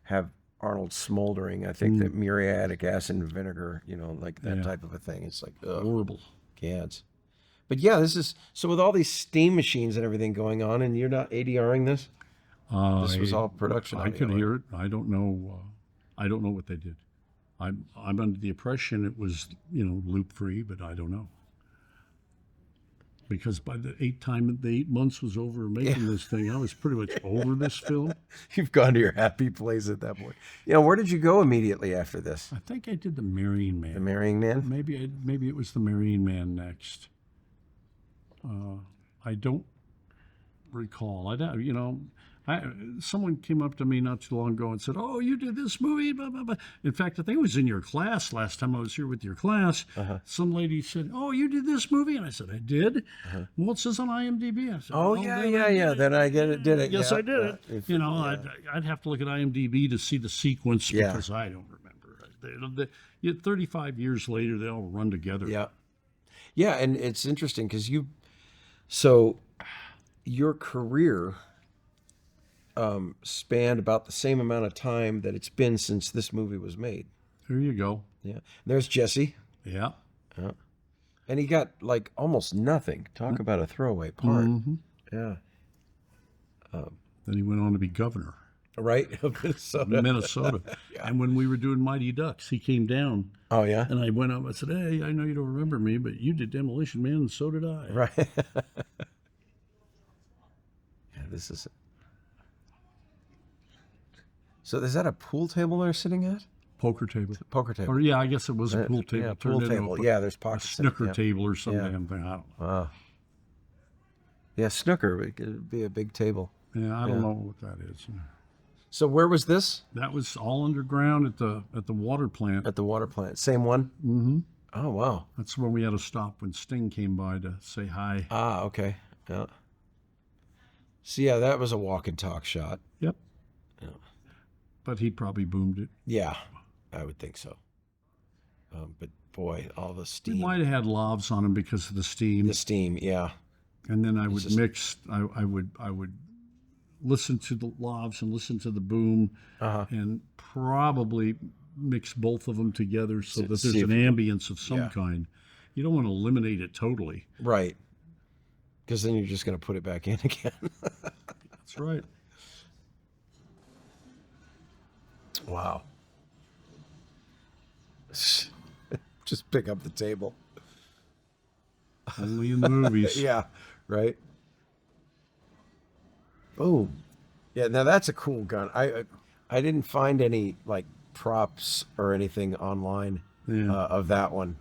have Arnold smoldering. I think that muriatic acid and vinegar, like that type of a thing. It's like horrible. Gads. But yeah, this is so with all these steam machines and everything going on, and you're not ADRing this. This was all production. I could hear it. I don't know. I don't know what they did. I'm under the impression it was loop free, but I don't know. Because by the 8 months was over making this thing, I was pretty much over this film. You've gone to your happy place at that point. Where did you go immediately after this? I think I did The Marrying Man. The Marrying Man? Maybe it was The Marrying Man next. I don't recall. Someone came up to me not too long ago and said, "Oh, you did this movie, blah, blah, blah." In fact, I think it was in your class last time I was here with your class. Some lady said, "Oh, you did this movie?" And I said, "I did." Well, it says on IMDb. I said, "Oh, yeah. Then I did it. Yes, yeah. I did it. I'd have to look at IMDb to see the sequence because I don't remember. 35 years later, they all run together. Yeah. Yeah, and it's interesting because so your career spanned about the same amount of time that it's been since this movie was made. There you go. Yeah. There's Jesse. Yeah. And he got like almost nothing. Talk about a throwaway part. Mm-hmm. Yeah. Then he went on to be governor. Right? Minnesota. Yeah. And when we were doing Mighty Ducks, he came down. Oh, yeah? And I went up, I said, "Hey, I know you don't remember me, but you did Demolition Man, and so did I." Right. This is... So is that a pool table they're sitting at? Poker table. Poker table. Or yeah, I guess it was a pool table. Yeah, pool table. Yeah, there's a pockets. snooker table or some damn thing. I don't know. Yeah, snooker. It could be a big table. Yeah, I don't know what that is. So where was this? That was all underground at the water plant. At the water plant. Same one? Mm-hmm. Oh, wow. That's when we had to stop when Sting came by to say hi. Ah, okay. Yeah. So yeah, that was a walk and talk shot. Yep. Yeah. But he probably boomed it. Yeah, I would think so. But boy, all the steam. We might have had lavs on him because of the steam. The steam, yeah. And then I would mix. I would listen to the lavs and listen to the boom, and probably mix both of them together so that there's an ambience of some kind. You don't want to eliminate it totally. Right. Because then you're just going to put it back in again. That's right. Wow. Just pick up the table. Only in the movies. Yeah, right. Boom. Yeah, now that's a cool gun. I didn't find any like props or anything online of that one,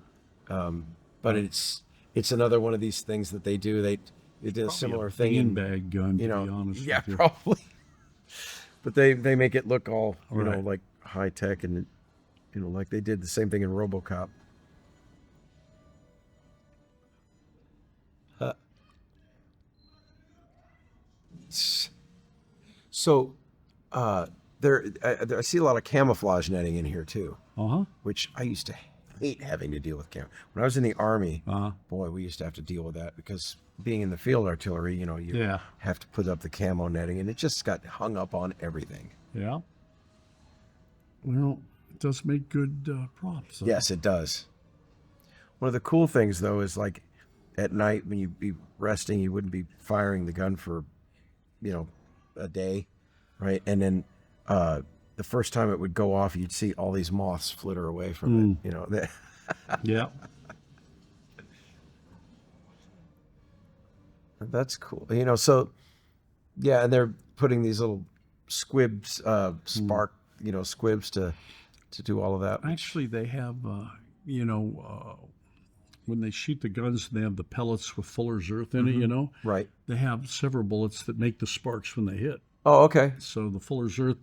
but it's another one of these things that they do. They did a similar thing in bag gun. To be honest, yeah, with you. probably. But they make it look all you know like high tech and like they did the same thing in RoboCop. So, I see a lot of camouflage netting in here too, which I used to hate having to deal with when I was in the Army. Boy, we used to have to deal with that because being in the field artillery, you have to put up the camo netting, and it just got hung up on everything. Yeah. Well, it does make good props. So. Yes, it does. One of the cool things, though, is like at night when you'd be resting, you wouldn't be firing the gun for, a day, right? And then the first time it would go off, you'd see all these moths flitter away from it. Yeah. That's cool. So yeah, and they're putting these little squibs, spark, squibs to do all of that. Actually, they have, when they shoot the guns, they have the pellets with Fuller's Earth in it, Right. They have several bullets that make the sparks when they hit. Oh, okay. So the Fuller's Earth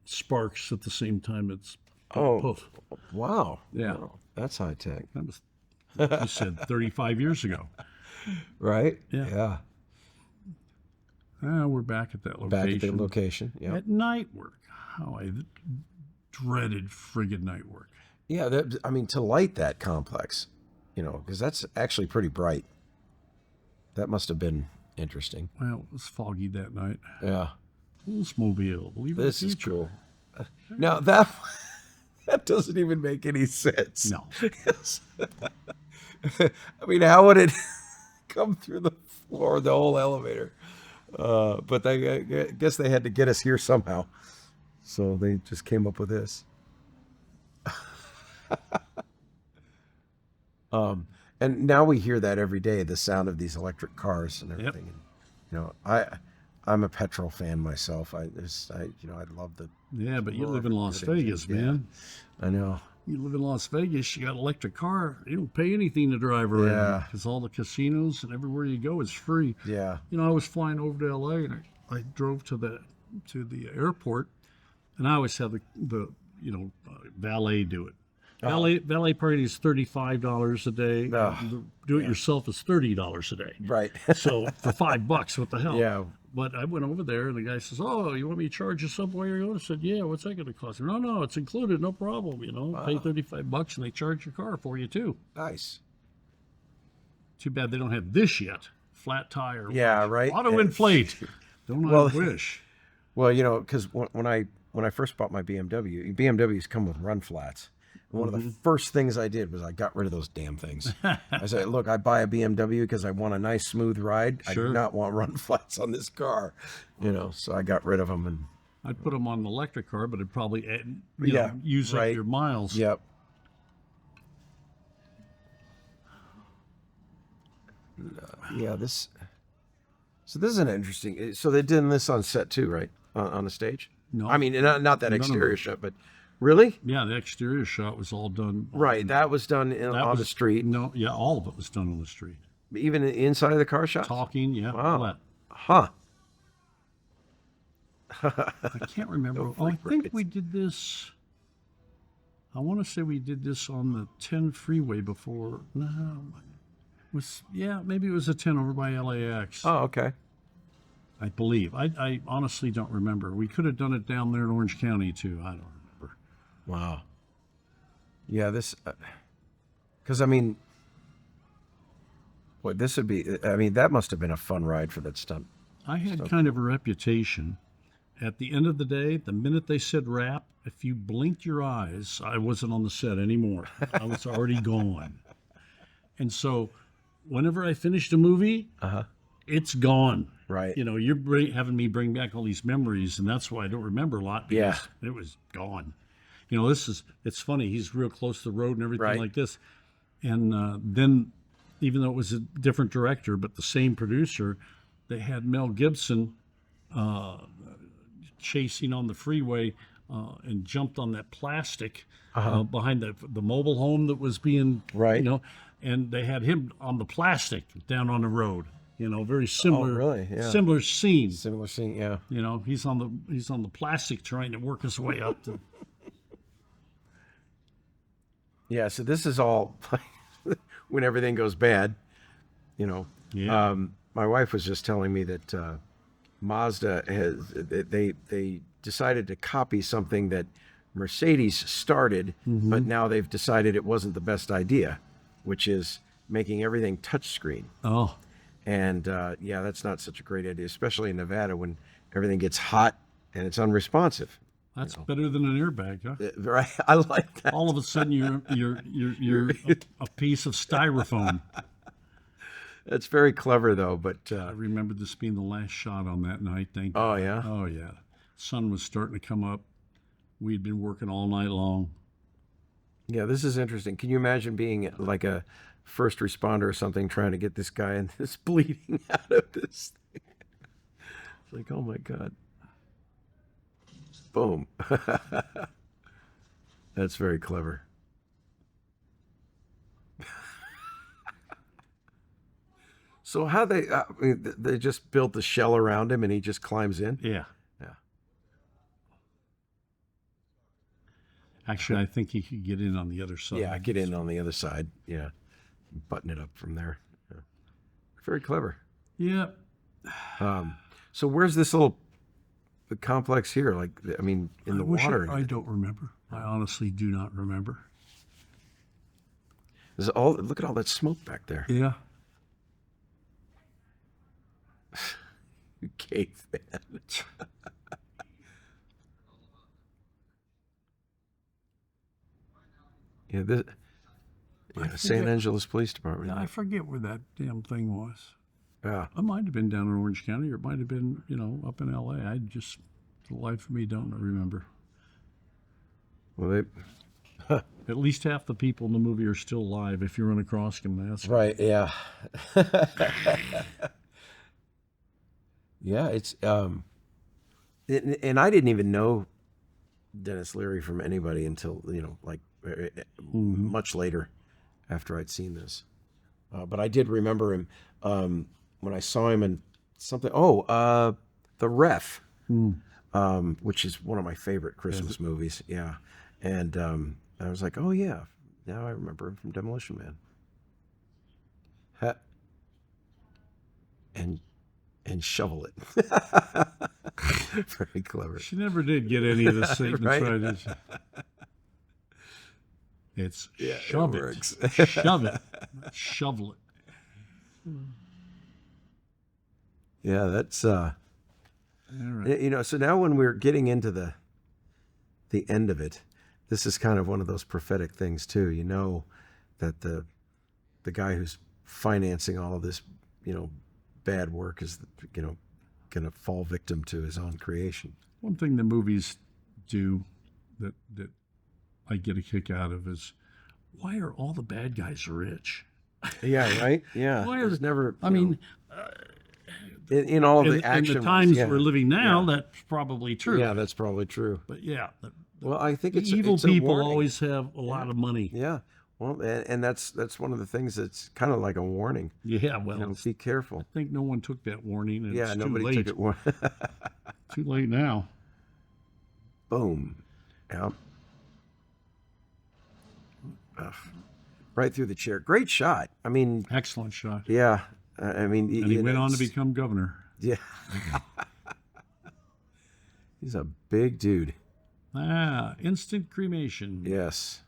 sparks at the same time it's poof. Wow. Yeah. Wow. That's high tech. That was, like you said, 35 years ago. Right? Yeah. We're back at that location. Back at the location, yeah. At night work. How I dreaded friggin' night work. Yeah, to light that complex, because that's actually pretty bright. That must have been interesting. Well, it was foggy that night. Yeah. Oldsmobile, believe it. This is cool. Now, that doesn't even make any sense. No. How would it come through the floor, the whole elevator? But I guess they had to get us here somehow. So they just came up with this. And now we hear that every day, the sound of these electric cars and everything. Yep. And, I'm a petrol fan myself. I love the. Yeah, but you live in Las Vegas, man. I know. You live in Las Vegas, you got an electric car, you don't pay anything to drive around. Yeah. Because all the casinos and everywhere you go is free. Yeah. I was flying over to LA and I drove to the airport, and I always have the valet do it. Valet parking is $35 a day. Do it yourself is $30 a day. Right. So for $5, what the hell? Yeah. But I went over there and the guy says, "Oh, you want me to charge you somewhere you're going?" I said, "Yeah, what's that going to cost?" No, it's included, no problem. Pay $35 and they charge your car for you too. Nice. Too bad they don't have this yet. Flat tire. Yeah, right. Auto inflate. Don't I wish? Well, because when I first bought my BMWs come with run flats. One of the first things I did was I got rid of those damn things. I said, look, I buy a BMW because I want a nice smooth ride. Sure. I do not want run flats on this car, so I got rid of them. And I'd put them on an electric car, but it'd probably use up your miles. Yep. So this is an interesting. So they did this on set too, right? On the stage. No, I mean not that exterior shot, but. Really? Yeah, the exterior shot was all done. Right, that was done on the street. No, yeah, all of it was done on the street. Even inside of the car shot? Talking, yeah. Wow. Huh. I can't remember. I think we did this. I want to say we did this on the 10 freeway before. No, maybe it was a 10 over by LAX. Oh, okay. I believe. I honestly don't remember. We could have done it down there in Orange County too. I don't remember. Wow. Yeah, this, because this would be, that must have been a fun ride for that stunt. I had kind of a reputation. At the end of the day, the minute they said wrap, if you blinked your eyes, I wasn't on the set anymore. I was already gone. And so whenever I finished a movie, it's gone. Right. You're having me bring back all these memories, and that's why I don't remember a lot, because it was gone. It's funny. He's real close to the road and everything like this. And then, even though it was a different director, but the same producer, they had Mel Gibson chasing on the freeway and jumped on that plastic behind the mobile home that was being, and they had him on the plastic down on the road. Very similar. Oh, really? Yeah. Similar scene. Similar scene, yeah. He's on the plastic trying to work his way up to. Yeah, so this is all when everything goes bad, Yeah. My wife was just telling me that Mazda has they decided to copy something that Mercedes started, but now they've decided it wasn't the best idea, which is making everything touchscreen. Oh, And yeah, that's not such a great idea, especially in Nevada when everything gets hot and it's unresponsive. that's better than an airbag, huh? Right? I like that. All of a sudden, you're a piece of styrofoam. That's very clever, though. But I remember this being the last shot on that night. Thank you. oh yeah, Oh yeah, sun was starting to come up. We'd been working all night long. yeah, this is interesting. Can you imagine being like a first responder or something, trying to get this guy and this bleeding out of this thing? It's like, oh my god. Boom. That's very clever. So how they just built the shell around him and he just climbs in? Yeah. Yeah. Actually, I think he could get in on the other side. Yeah, get in on the other side. Yeah. Button it up from there. Yeah. Very clever. Yeah. So where's this little complex here? Like, I mean, in the water. I don't remember. I honestly do not remember. There's all, look at all that smoke back there. Yeah. Caveman. Yeah, this. Yeah, San Angeles Police Department. Yeah, I forget where that damn thing was. Yeah. It might have been down in Orange County, or it might have been, up in L.A. I just, for the life of me, don't remember. Well, At least half the people in the movie are still alive if you run across them. That's right. Yeah. Yeah, it's and I didn't even know Dennis Leary from anybody until like much later after I'd seen this. But I did remember him when I saw him in something. Oh, The Ref, which is one of my favorite Christmas movies. Yeah, and I was like, oh yeah, now I remember him from Demolition Man. And shovel it. Very clever. She never did get any of the statements right. Did she? It's shove it, shove it, shovel it. Yeah, that's All right. So now when we're getting into the end of it, this is kind of one of those prophetic things too. You know that the guy who's financing all of this, bad work is, going to fall victim to his own creation. One thing the movies do that I get a kick out of is, why are all the bad guys rich? Yeah, right. Yeah, why are there's never. I mean, in all the action, in the times we're living now, that's probably true. Yeah, that's probably true. But yeah, well, I think it's evil it's a people warning. always have a lot of money. Yeah. Well, and that's one of the things that's kind of like a warning. Yeah, well, be careful. I think no one took that warning. And Yeah, it's nobody too late. took it. Too late now. Boom. Yeah. Right through the chair. Great shot. I mean, Excellent shot. yeah. I mean, And he went on to become governor. Yeah. He's a big dude. Instant cremation. Yes.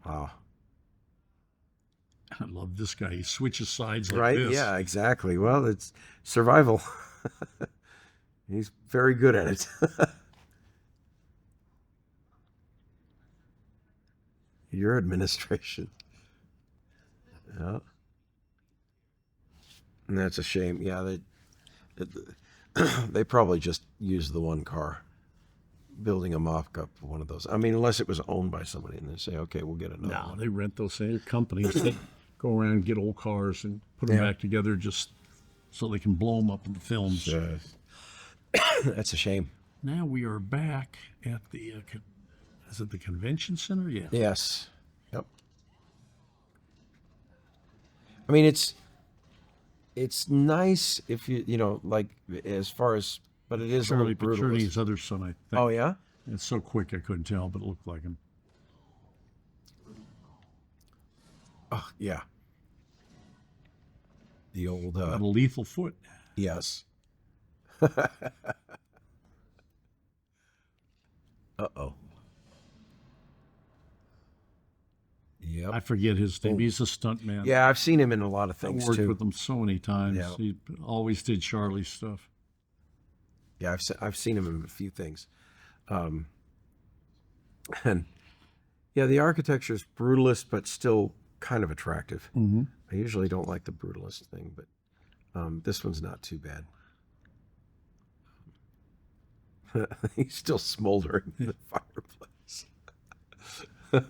Wow. I love this guy. He switches sides like Right? this. Yeah, exactly. Well, it's survival. He's very good at it. Your administration. Yeah. And that's a shame. Yeah, they probably just used the one car, building a mock-up of one of those. I mean, unless it was owned by somebody and they say, okay, we'll get another No, one. they rent those same companies. They go around and get old cars and put them back together just so they can blow them up in the films. That's a shame. Now we are back at the, is it the convention center? Yeah. Yes. Yep. I mean, it's nice if like as far as, but it is Charlie a little brutal. Pacerni's other son, I think. Oh yeah. It's so quick I couldn't tell, but it looked like him. Oh yeah. The old Got a lethal foot. yes. Uh-oh. Yep. I forget his name. He's a stunt man. Yeah, I've seen him in a lot of I things worked too. with him so many times. Yeah. He always did Charlie stuff. Yeah, I've seen him in a few things. And yeah, the architecture is brutalist, but still kind of attractive. Mm-hmm. I usually don't like the brutalist thing, but this one's not too bad. He's still smoldering in the fireplace. It's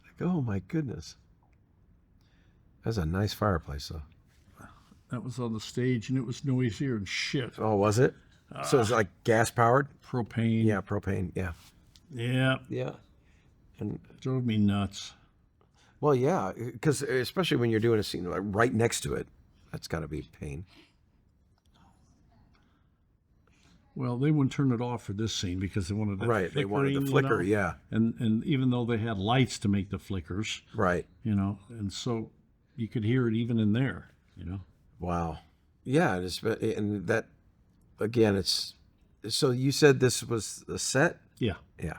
like, oh my goodness. That's a nice fireplace, though. That was on the stage, and it was noisier and shit. Oh, was it? So it's like gas powered? Propane. Yeah, propane. Yeah. Yeah. Yeah. And Drove me nuts. well, yeah, because especially when you're doing a scene like right next to it, that's got to be a pain. Well, they wouldn't turn it off for this scene because they wanted that Right, they wanted the flickering, flicker, yeah. And even though they had lights to make the flickers, Right. and so you could hear it even in there, Wow. Yeah, and that again, it's so you said this was a set? Yeah. Yeah.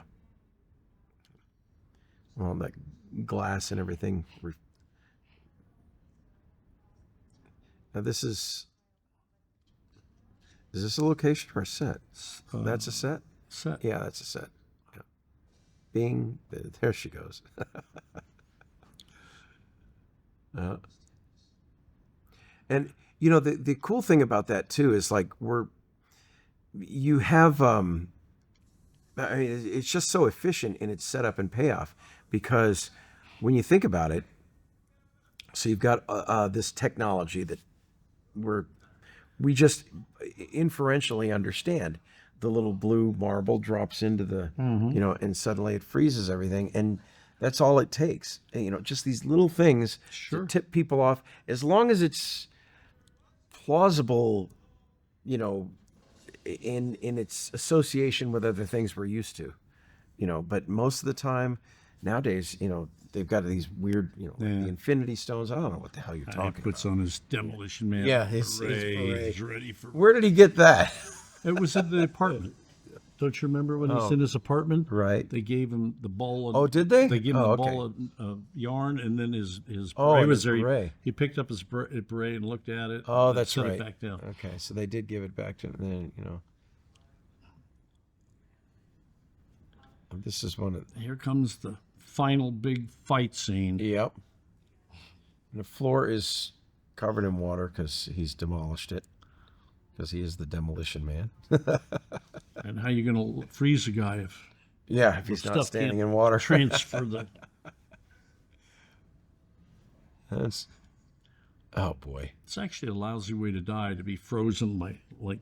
Well, that glass and everything. Now this is this a location or a set? That's a set? Set. Yeah, that's a set. Yeah. Bing, there she goes. And the cool thing about that too is like you have I mean it's just so efficient in its setup and payoff, because when you think about it, so you've got this technology that we just inferentially understand. The little blue marble drops into the and suddenly it freezes everything, and that's all it takes. Just these little things Sure. to tip people off, as long as it's plausible, in its association with other things we're used to, but most of the time nowadays, they've got these weird, like the Infinity Stones. I don't know what the hell you're He talking puts about. on his Demolition Man. Yeah, his beret. beret. He's ready for. Where did he get that? It was in the apartment. Don't you remember when he's in his apartment? Right. They gave him the ball. Of, Oh, did they? They gave him Oh, the okay. ball of yarn, and then his Oh, beret and was his there. beret. He picked up his beret and looked at it. Oh, and that's set right. it back down. Okay, so they did give it back to him. Then this is one of. Here comes the final big fight scene. Yep. And the floor is covered in water because he's demolished it. Because he is the Demolition Man. And how you going to freeze a guy if Yeah, if he's not stuff standing can't in water. transfer the? Oh boy. It's actually a lousy way to die, to be frozen like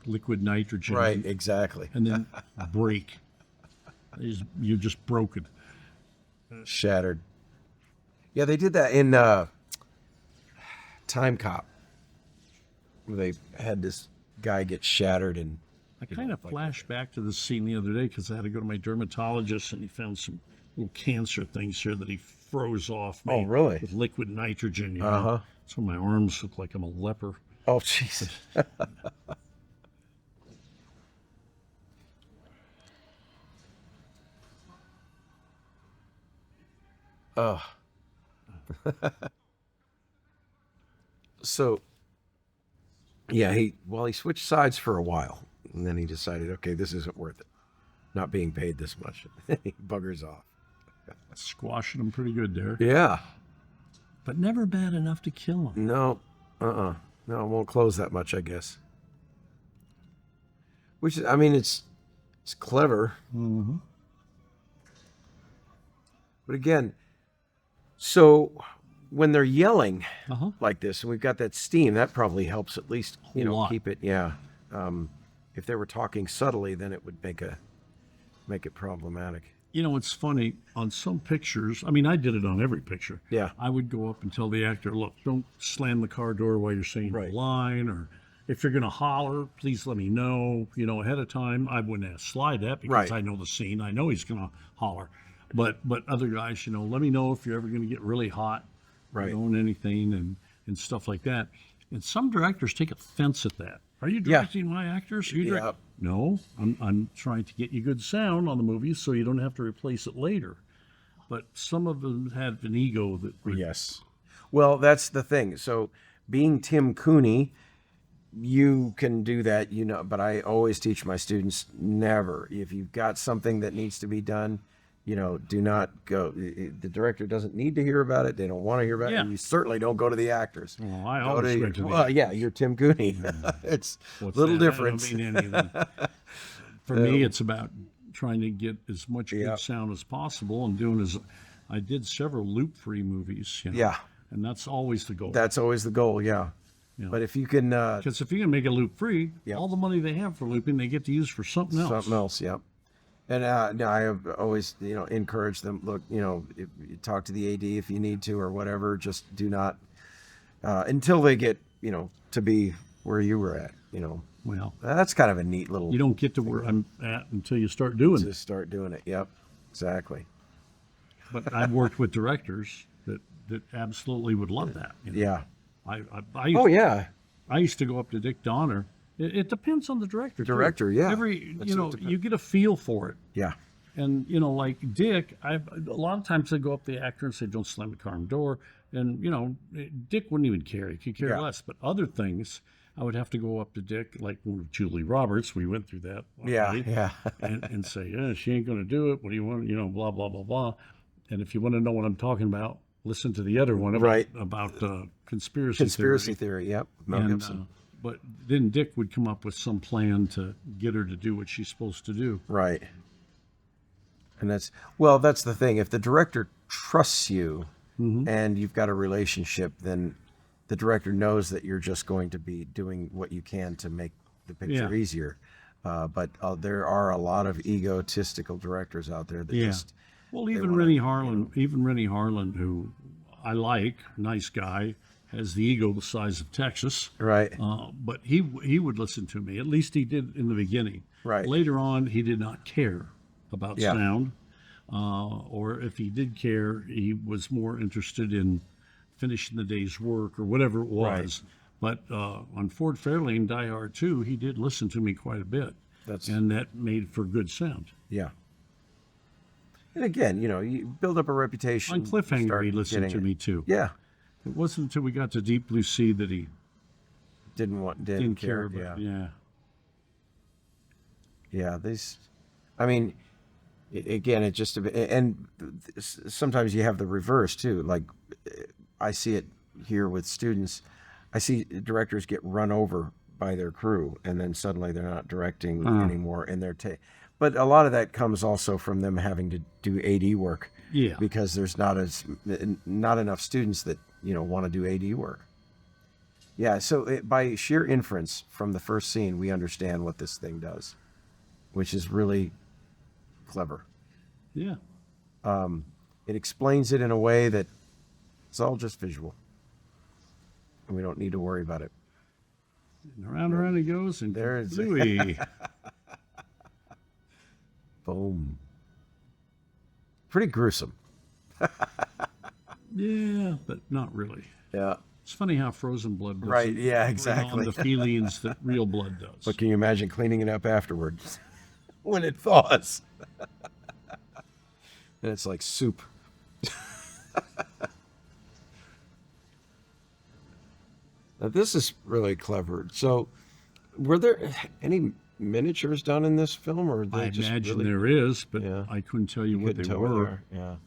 liquid nitrogen. Right, exactly. And then break. You're just broken. Shattered. Yeah, they did that in Time Cop, where they had this guy get shattered and. I kind of flashed back to this scene the other day because I had to go to my dermatologist, and he found some little cancer things here that he froze off me. Oh, really? With liquid nitrogen. Uh-huh. So my arms look like I'm a leper. Oh, Jesus. Oh. So, yeah, he switched sides for a while, and then he decided, okay, this isn't worth it. Not being paid this much. He buggers off. Squashing him pretty good there. Yeah. But never bad enough to kill him. No. No, it won't close that much, I guess. Which is, I mean, it's clever. Mm-hmm. But again, so when they're yelling Uh-huh. like this, and we've got that steam, that probably helps at least, lot. keep it. Yeah. If they were talking subtly, then it would make it problematic. It's funny, on some pictures, I mean, I did it on every picture. Yeah. I would go up and tell the actor, look, don't slam the car door while you're saying Right. the line, or if you're going to holler, please let me know, ahead of time. I wouldn't have slide that because Right. I know the scene. I know he's going to holler. But other guys, let me know if you're ever going to get really hot, Right. doing anything and stuff like that. And some directors take offense at that. Are you Yeah. directing my actors? Are you Yeah. No, I'm trying to get you good sound on the movie so you don't have to replace it later. But some of them have an ego that would, Yes. Well, that's the thing. So being Tim Cooney, you can do that, but I always teach my students, never. If you've got something that needs to be done, do not go. The director doesn't need to hear about it. They don't want to hear about it. Yeah. And you certainly don't go to the actors. Well, I Go always to, went to the well, yeah, you're Tim Cooney. It's a What's little that? different. I don't mean anything. For me, it's about trying to get as much Yeah. good sound as possible and doing as I did several loop-free movies. Yeah. And that's always the goal. That's always the goal, yeah. Yeah. But if you can, Because if you can make it loop-free, Yeah. all the money they have for looping, they get to use for something else. something else, yeah. And no, I have always, encourage them. Look, if you talk to the AD if you need to or whatever. Just do not until they get, to be where you were at. Well, That's kind of a neat little. you don't get to where I'm at until you start doing it. to start doing it. Yep, exactly. But I've worked with directors that absolutely would love that. Yeah. I Oh yeah. I used to go up to Dick Donner. It depends on the director. too. Director, yeah. That's it depends. you get a feel for it. Yeah. And like Dick, a lot of times I go up to the actor and say, "Don't slam the car in the door." And Dick wouldn't even care; he could care Yeah. less. But other things, I would have to go up to Dick, like with Julie Roberts. We went through that. Yeah. already, Yeah. and say, "Yeah, she ain't going to do it. What do you want? Blah blah blah blah." And if you want to know what I'm talking about, listen to the other one Right. about conspiracy Conspiracy theory. theory. Yep. Mel And, Gibson. but then Dick would come up with some plan to get her to do what she's supposed to do. Right. And that's the thing. If the director trusts you and you've got a relationship, then the director knows that you're just going to be doing what you can to make the picture Yeah. easier. But there are a lot of egotistical directors out there that Yeah. just Well, even Rennie Harlan, who I like, nice guy, has the ego the size of Texas. right. But he would listen to me. At least he did in the beginning. Right. Later on, he did not care about Yeah. sound, or if he did care, he was more interested in finishing the day's work or whatever it was. But on Ford Fairlane Die Hard 2, he did listen to me quite a bit, and that made for good sound. Yeah. And again, you build up a reputation. On Cliffhanger, start he listened getting to it. me too. Yeah. It wasn't until we got to Deep Blue Sea that he Didn't care. Yeah. But yeah. Yeah, again, it just, and sometimes you have the reverse too. Like I see it here with students. I see directors get run over by their crew and then suddenly they're not directing anymore and but a lot of that comes also from them having to do AD work. Yeah. Because there's not enough students that, want to do AD work. Yeah, so by sheer inference from the first scene, we understand what this thing does, which is really clever. Yeah. It explains it in a way that it's all just visual, and we don't need to worry about it. And around he goes, and There is- Louis. Boom. Pretty gruesome. Yeah, but not really. Yeah. It's funny how frozen blood doesn't Right, yeah, bring exactly. on the feelings that real blood does. But can you imagine cleaning it up afterwards when it thaws? And it's like soup. Now this is really clever. So, were there any miniatures done in this film, or they I just imagine really, there is, but Yeah. I couldn't tell you what couldn't they tell where they were. are?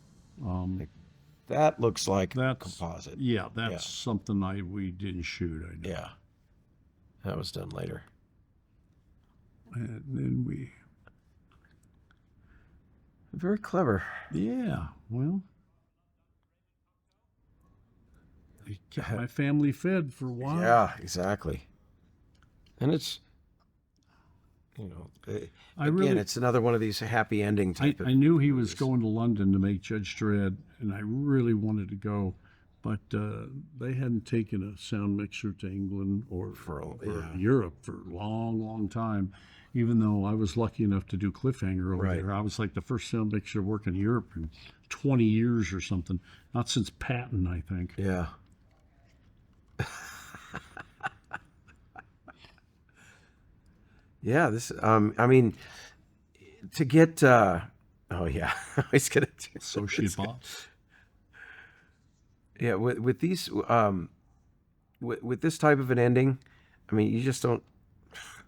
Yeah. That looks like That's composite. Yeah, that's something we didn't shoot. I know. Yeah. That was done later. And then we. Very clever. Yeah. Well. I kept my family fed for a while. Yeah, exactly. And it's, again, it's another one of these happy ending type I knew he was going to London to make Judge Dredd, and I really wanted to go, but they hadn't taken a sound mixer to England or Europe for a long, long time. Even though I was lucky enough to do Cliffhanger over there, I was like the first sound mixer to work in Europe in 20 years or something. Not since Patton, I think. Yeah. Yeah, this. I mean, to get. Oh yeah, he's gonna. Associate Bob. Yeah, with these. With this type of an ending, I mean, you just don't.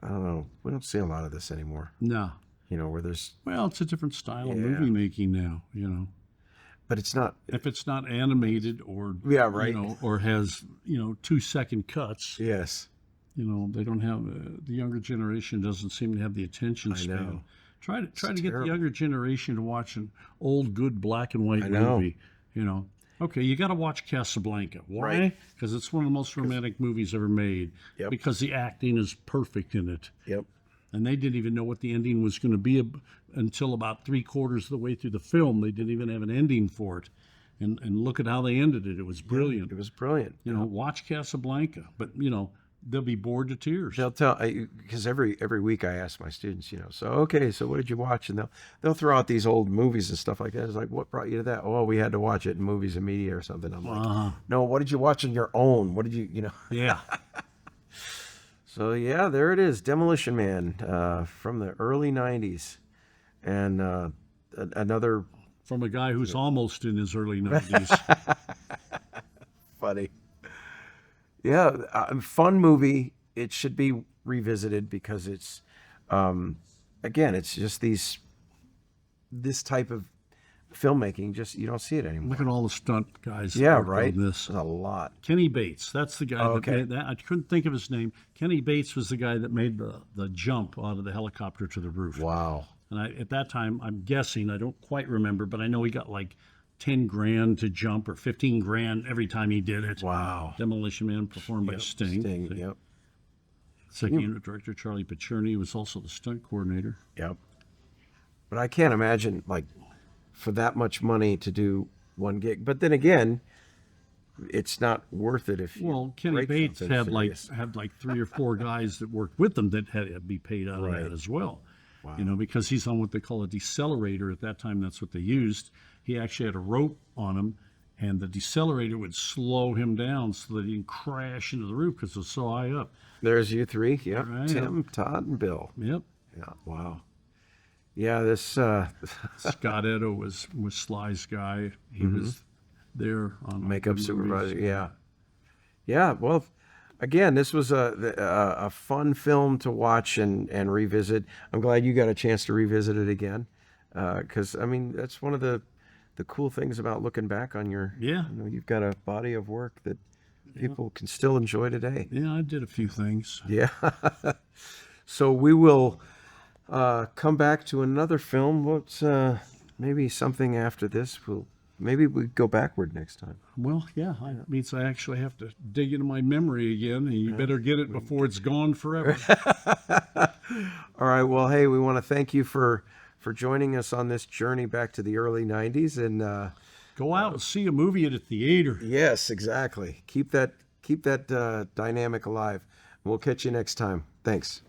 I don't know. We don't see a lot of this anymore. No. You know, where there's. Well, it's a different style of Yeah. movie making now, you know. But it's not. If it's not animated or Yeah, right. you know, or has, you know, 2-second cuts, Yes. you know, they don't have the younger generation doesn't seem to have the attention I span. know. Try to get the terrible. younger generation to watch an old good black and white I know. movie, you know. Okay, you got to watch Casablanca. Why? Right. Because it's one of the most romantic movies ever made. Yep. Because the acting is perfect in it. Yep. And they didn't even know what the ending was going to be until about 3/4 of the way through the film. They didn't even have an ending for it. And look at how they ended it. It was brilliant. It was brilliant. You know, watch Casablanca. But, you know, they'll be bored to tears. They'll tell because every week I ask my students, you know, so okay, so what did you watch? And they'll throw out these old movies and stuff like that. It's like, what brought you to that? Oh, we had to watch it in Movies and Media or something. I'm like, no, what did you watch on your own? What did you know? Yeah. So yeah, there it is, Demolition Man from the early '90s, and another From a guy who's almost in his early 90s. funny. Yeah, fun movie. It should be revisited because it's, again, it's just this type of filmmaking. Just you don't see it anymore. Look at all the stunt guys. that Yeah, worked on right. This. There's a lot. Kenny Bates. That's the guy okay. that made that. I couldn't think of his name. Kenny Bates was the guy that made the jump out of the helicopter to the roof. Wow. And at that time, I'm guessing, I don't quite remember, but I know he got like 10 grand to jump or 15 grand every time he did it. Wow. Demolition Man, performed by Sting. Sting. Yep. Second unit director Charlie Pacerni was also the stunt coordinator. Yep. But I can't imagine like for that much money to do one gig. But then again, it's not worth it if you Well, Kenny break Bates something had serious. like 3 or 4 guys that worked with him that had to be paid out of Right. that as well. Wow. You know, because he's on what they call a decelerator. At that time, that's what they used. He actually had a rope on him, and the decelerator would slow him down so that he didn't crash into the roof because it was so high up. There's you three. Yep. Right. Tim, Todd, and Bill. Yep. Yeah. Wow. Yeah. This. Scott Edo was Sly's guy. He was there on Makeup the movies. supervisor. Yeah. Yeah. Well, again, this was a fun film to watch and revisit. I'm glad you got a chance to revisit it again, because I mean that's one of the cool things about looking back on your. Yeah. You know, you've got a body of work that people can still enjoy today. Yeah, I did a few things. Yeah. So we will come back to another film. What's maybe something after this? Maybe we go backward next time. Well, yeah, it means I actually have to dig into my memory again, and you better get it before it's gone forever. All right. Well, hey, we want to thank you for joining us on this journey back to the early '90s, and Go out and see a movie at a theater. yes, exactly. Keep that dynamic alive. We'll catch you next time. Thanks.